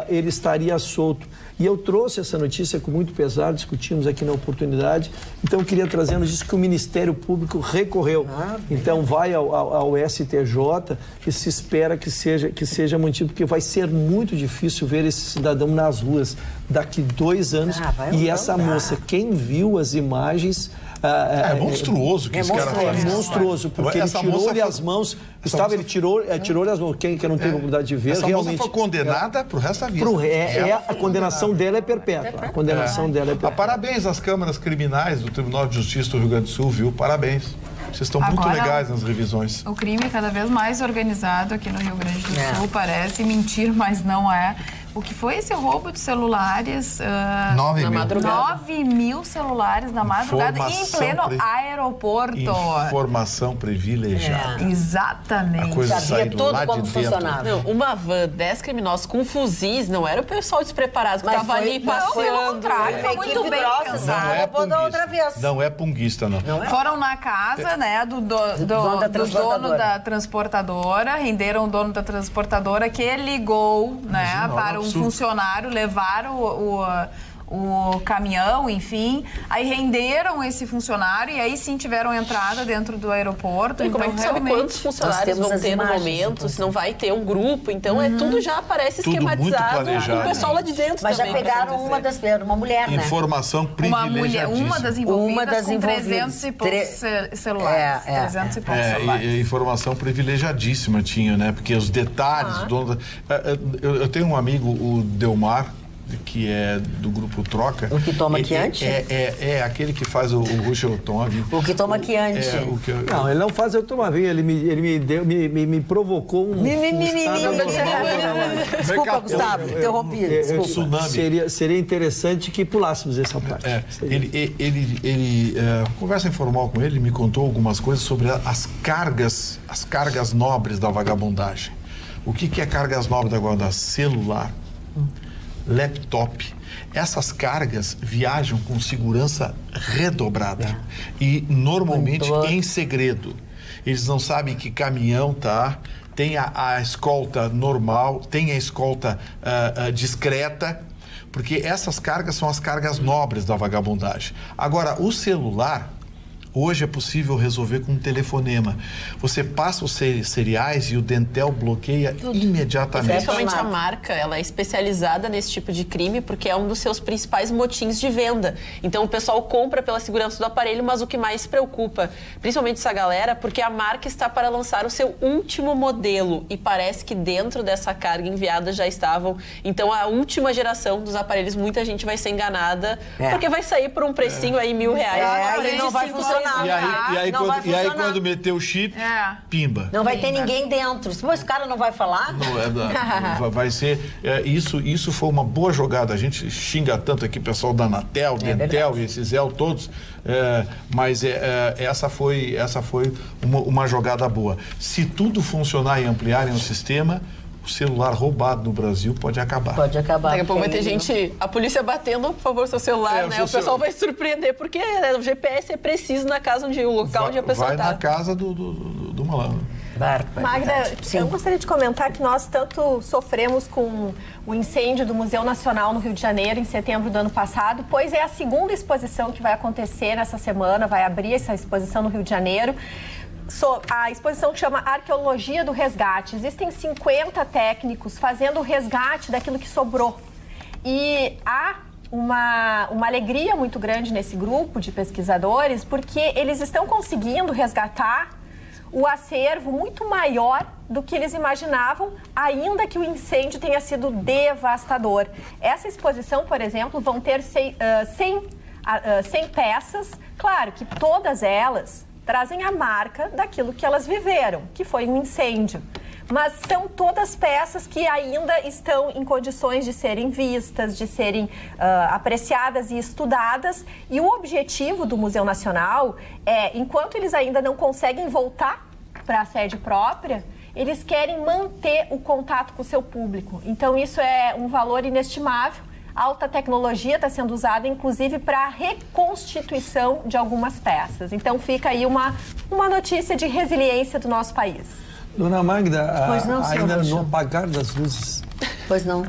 ele estaria solto. E eu trouxe essa notícia com muito pesar, discutimos aqui na oportunidade. Então, eu queria trazer a notícia que o Ministério Público recorreu. Então, vai ao STJ e se espera que seja mantido, porque vai ser muito difícil ver esse cidadão nas ruas daqui 2 anos. E essa moça, quem viu as imagens... É monstruoso que esse cara faz. É monstruoso, porque ele tirou-lhe as mãos. Ele tirou-lhe as mãos. Quem não teve a oportunidade de ver, essa realmente... moça foi condenada pro resto da vida. A condenação dela é perpétua. A condenação dela é perpétua. Parabéns às câmaras criminais do Tribunal de Justiça do Rio Grande do Sul, viu? Parabéns. Vocês estão muito legais nas revisões. O crime cada vez mais organizado aqui no Rio Grande do Sul, parece mentir, mas não é. o que foi esse roubo de celulares? 9 mil. 9 mil celulares na madrugada em pleno aeroporto. Informação privilegiada. Exatamente. A coisa sabia tudo como funcionava. Não, uma van, 10 criminosos com fuzis, não era o pessoal despreparado que estava ali passeando. Não, pelo contrário, foi muito bem pensado. Não é punguista, não. Foram na casa, né, do dono da transportadora, renderam o dono da transportadora que ligou, né, para um funcionário, levaram o caminhão, enfim, aí renderam esse funcionário e aí sim tiveram entrada dentro do aeroporto. E como é que sabe quantos funcionários vão ter no momento, se não vai ter um grupo, então tudo já aparece esquematizado com o pessoal lá de dentro. Mas também, já pegaram uma mulher, né? Informação privilegiadíssima. Uma das envolvidas com 300 e poucos celulares. 300 e poucos celulares. E informação privilegiadíssima tinha, né? Porque os detalhes, eu tenho um amigo, o Delmar, que é do grupo Troca. O que toma Chianti? É aquele que faz o Russell Tome. O que toma Chianti. Não, ele não faz eu tomar vinho, ele me provocou um... Desculpa, Gustavo, interrompi. Tsunami. Seria interessante que pulássemos essa parte. Conversa informal com ele me contou algumas coisas sobre as cargas nobres da vagabundagem. O que é cargas nobres da vagabundagem? Celular, laptop. Essas cargas viajam com segurança redobrada e normalmente em segredo. Eles não sabem que caminhão tem a escolta normal, tem a escolta discreta, porque essas cargas são as cargas nobres da vagabundagem. Agora, o celular, hoje é possível resolver com um telefonema. Você passa os cereais e o Dentel bloqueia imediatamente. Principalmente a marca, ela é especializada nesse tipo de crime porque é um dos seus principais motins de venda. Então o pessoal compra pela segurança do aparelho, mas o que mais preocupa, principalmente essa galera, porque a marca está para lançar o seu último modelo e parece que dentro dessa carga enviada já estavam. Então a última geração dos aparelhos, muita gente vai ser enganada porque vai sair por um precinho aí R$1.000. E não vai funcionar. E aí quando meter o chip, pimba. Não vai ter ninguém dentro. Esse cara não vai falar? Não, vai ser... Isso foi uma boa jogada. A gente xinga tanto aqui o pessoal da Anatel, Dentel e esses todos, mas essa foi uma jogada boa. Se tudo funcionar e ampliarem o sistema, o celular roubado no Brasil pode acabar. Pode acabar. Daqui a pouco vai ter gente, a polícia batendo, por favor, seu celular, né? O pessoal vai se surpreender, porque o GPS é preciso na casa o local onde a pessoa está. Vai na casa do malandro. Magda, eu gostaria de comentar que nós tanto sofremos com o incêndio do Museu Nacional no Rio de Janeiro em setembro do ano passado, pois é a segunda exposição que vai acontecer nessa semana, vai abrir essa exposição no Rio de Janeiro. A exposição chama Arqueologia do Resgate. Existem 50 técnicos fazendo o resgate daquilo que sobrou. E há uma alegria muito grande nesse grupo de pesquisadores, porque eles estão conseguindo resgatar o acervo muito maior do que eles imaginavam, ainda que o incêndio tenha sido devastador. Essa exposição, por exemplo, vão ter 100 peças, claro que todas elas trazem a marca daquilo que elas viveram, que foi um incêndio. Mas são todas peças que ainda estão em condições de serem vistas, de serem apreciadas e estudadas. E o objetivo do Museu Nacional é, enquanto eles ainda não conseguem voltar para a sede própria, eles querem manter o contato com o seu público. Então isso é um valor inestimável. Alta tecnologia está sendo usada, inclusive, para a reconstituição de algumas peças. Então, fica aí uma notícia de resiliência do nosso país. Dona Magda, ainda no apagar das luzes. Pois não.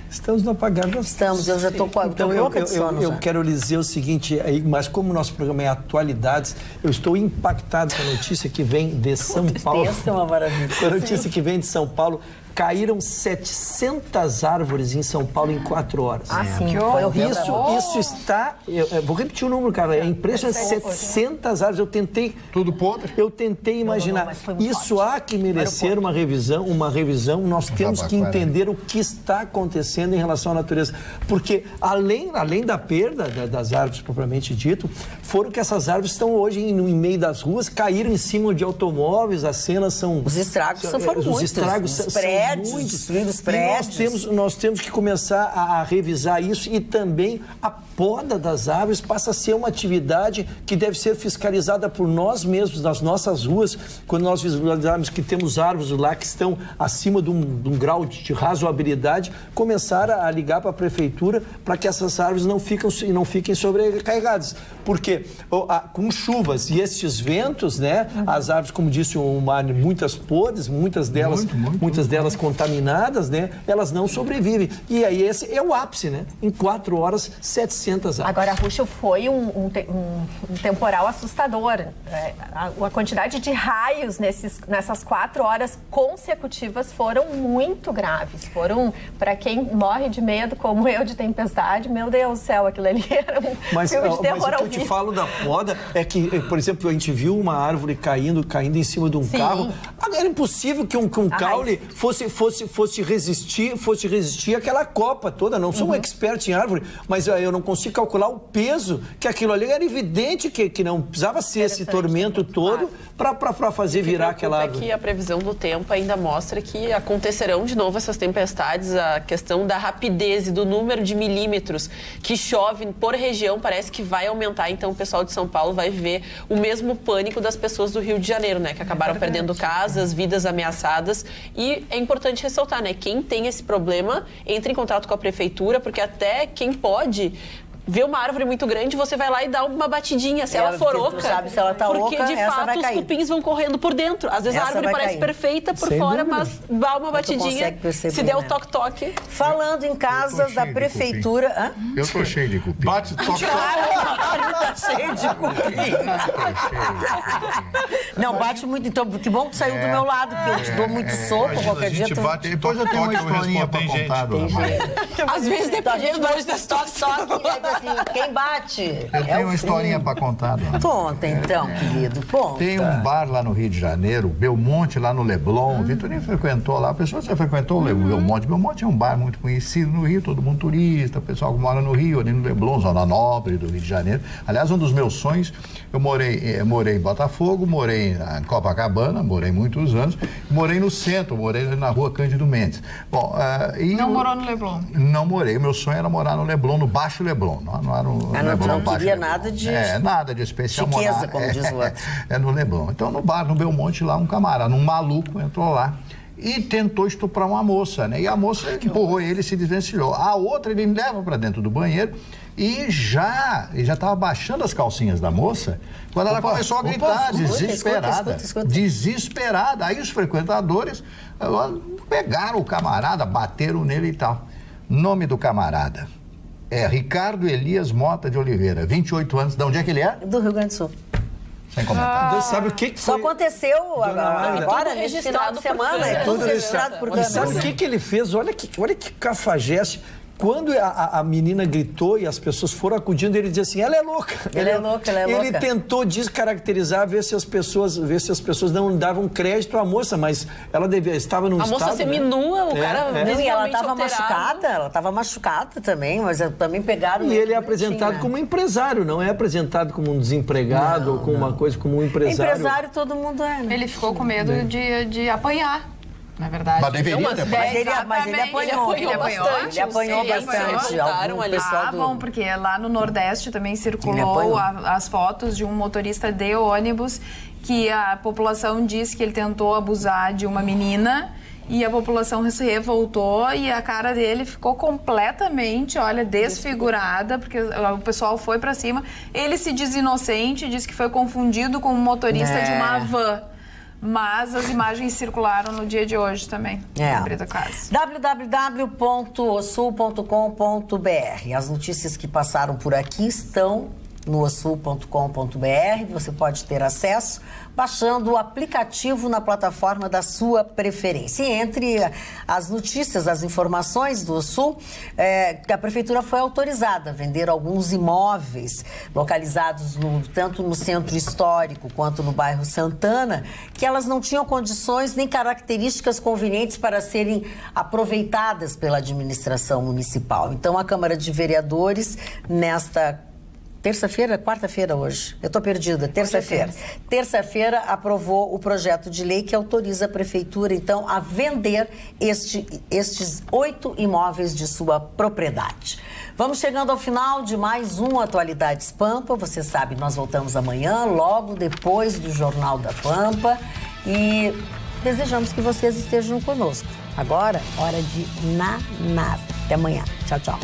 Estamos no apagar das luzes. Estamos, eu já estou com a louca de sono. Eu quero lhe dizer o seguinte, mas como o nosso programa é atualidades, eu estou impactado com a notícia que vem de São Paulo. Essa é uma maravilha. Com a notícia que vem de São Paulo. Caíram 700 árvores em São Paulo em 4 horas. Sim, foi horrível. Isso está... Eu vou repetir o número, cara. É impressionante. 700 árvores. Eu tentei... Tudo podre? Eu tentei imaginar. Isso há que merecer uma revisão. Nós temos que entender o que está acontecendo em relação à natureza. Porque, além da perda das árvores propriamente dito, foram que essas árvores estão hoje em meio das ruas, caíram em cima de automóveis, as cenas são... Os estragos foram muitos. Os estragos são prédios, destruir os prédios. Nós temos que começar a revisar isso, e também a poda das árvores passa a ser uma atividade que deve ser fiscalizada por nós mesmos, nas nossas ruas, quando nós visualizarmos que temos árvores lá que estão acima de um grau de razoabilidade, começar a ligar para a prefeitura para que essas árvores não fiquem sobrecarregadas. Porque com chuvas e estes ventos, né, as árvores, como disse o Mário, muitas podres, muitas delas contaminadas, né, elas não sobrevivem. E aí esse é o ápice, né? Em 4 horas, 700 árvores. Agora, Ruschel, foi um temporal assustador. A quantidade de raios nessas 4 horas consecutivas foram muito graves. Foram, para quem morre de medo, como eu, de tempestade, meu Deus do céu, aquilo ali era um filme de terror. Mas o que eu te falo da poda é que, por exemplo, a gente viu uma árvore caindo em cima de um carro. Era impossível que um caule fosse resistir àquela copa toda. Não sou um expert em árvore, mas eu não consigo calcular o peso que aquilo ali. Era evidente que não precisava ser esse tormento todo para fazer virar aquela árvore. É que a previsão do tempo ainda mostra que acontecerão de novo essas tempestades. A questão da rapidez e do número de milímetros que chove por região parece que vai aumentar. Então o pessoal de São Paulo vai ver o mesmo pânico das pessoas do Rio de Janeiro, né? Que acabaram perdendo casas, vidas ameaçadas. E é importante ressaltar, né? Quem tem esse problema, entre em contato com a prefeitura, porque até quem pode ver uma árvore muito grande, você vai lá e dá uma batidinha. Se ela for oca, sabe, se ela tá porque oca, de fato os cupins vão correndo por dentro. Às vezes a árvore parece perfeita por fora, mas dá uma batidinha. Se der o toque-toque. Falando em casas da prefeitura... Eu tô cheio de cupim. Bate toque. Tá cheio de cupim. Não, bate muito. Então, que bom que saiu do meu lado, porque eu te dou muito soco qualquer dia. Depois eu tenho uma historinha pra contar, dona Maria. Às vezes, dependendo hoje das toque-toque. Assim, quem bate? Eu tenho uma historinha para contar, dona. Conta então, querido, conta. Tem um bar lá no Rio de Janeiro, Belmonte, lá no Leblon. O Vitorino frequentou lá. A pessoa já frequentou o Belmonte. Belmonte é um bar muito conhecido no Rio, todo mundo turista, o pessoal que mora no Rio, ali no Leblon, zona nobre do Rio de Janeiro. Aliás, um dos meus sonhos, eu morei em Botafogo, morei em Copacabana, morei muitos anos, morei no centro, morei na rua Cândido Mendes. Bom, não morou no Leblon? Não morei. O meu sonho era morar no Leblon, no Baixo Leblon. Não era no Leblon, não queria nada de... nada de especial. Chiqueza, como diz o outro. No Leblon. Então, no bar, no Belmonte, lá, um camarada, um maluco, entrou lá e tentou estuprar uma moça, né? E a moça empurrou ele e se desvencilhou. A outra, ele me leva para dentro do banheiro e já estava baixando as calcinhas da moça quando ela começou a gritar, desesperada. Escuta. Desesperada. Aí os frequentadores pegaram o camarada, bateram nele e tal. Nome do camarada é Ricardo Elias Mota de Oliveira, 28 anos. De onde é que ele é? Do Rio Grande do Sul. Sem comentar. Sabe o que foi? Só aconteceu agora, nesse final de semana. É tudo registrado por câmera. Sabe o que ele fez? Olha que cafajeste. Quando a menina gritou e as pessoas foram acudindo, ele dizia assim, ela é louca. Ela é louca. Ele tentou descaracterizar, ver se as pessoas não davam crédito à moça, mas ela estava num estado... A moça seminua, o cara... E ela estava machucada também, mas também pegaram... E ele é apresentado como empresário, não é apresentado como um desempregado ou como uma coisa, como um empresário. Empresário todo mundo é, né? Ele ficou com medo de apanhar. Na verdade. Mas deveria ter. Mas ele apanhou bastante. Porque lá no Nordeste também circulou as fotos de um motorista de ônibus que a população diz que ele tentou abusar de uma menina e a população se revoltou e a cara dele ficou completamente, desfigurada, porque o pessoal foi pra cima. Ele se diz inocente, diz que foi confundido com um motorista de uma van. Mas as imagens circularam no dia de hoje também. www.osul.com.br. As notícias que passaram por aqui estão no osul.com.br. Você pode ter acesso baixando o aplicativo na plataforma da sua preferência. E entre as notícias, as informações do Osul, que a Prefeitura foi autorizada a vender alguns imóveis localizados tanto no centro histórico quanto no bairro Santana, que elas não tinham condições nem características convenientes para serem aproveitadas pela administração municipal. Então, a Câmara de Vereadores, nesta terça-feira, quarta-feira hoje. Eu estou perdida, terça-feira. Terça-feira aprovou o projeto de lei que autoriza a prefeitura, então, a vender estes 8 imóveis de sua propriedade. Vamos chegando ao final de mais um Atualidades Pampa. Você sabe, nós voltamos amanhã, logo depois do Jornal da Pampa. E desejamos que vocês estejam conosco. Agora, hora de nanar. Até amanhã. Tchau, tchau.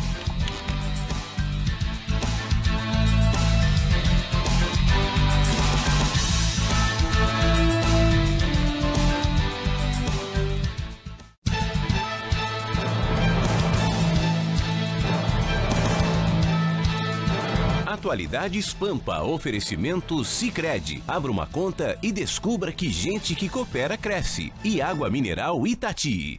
Atualidades Pampa, oferecimento Sicredi. Abra uma conta e descubra que gente que coopera cresce. E água mineral Itati.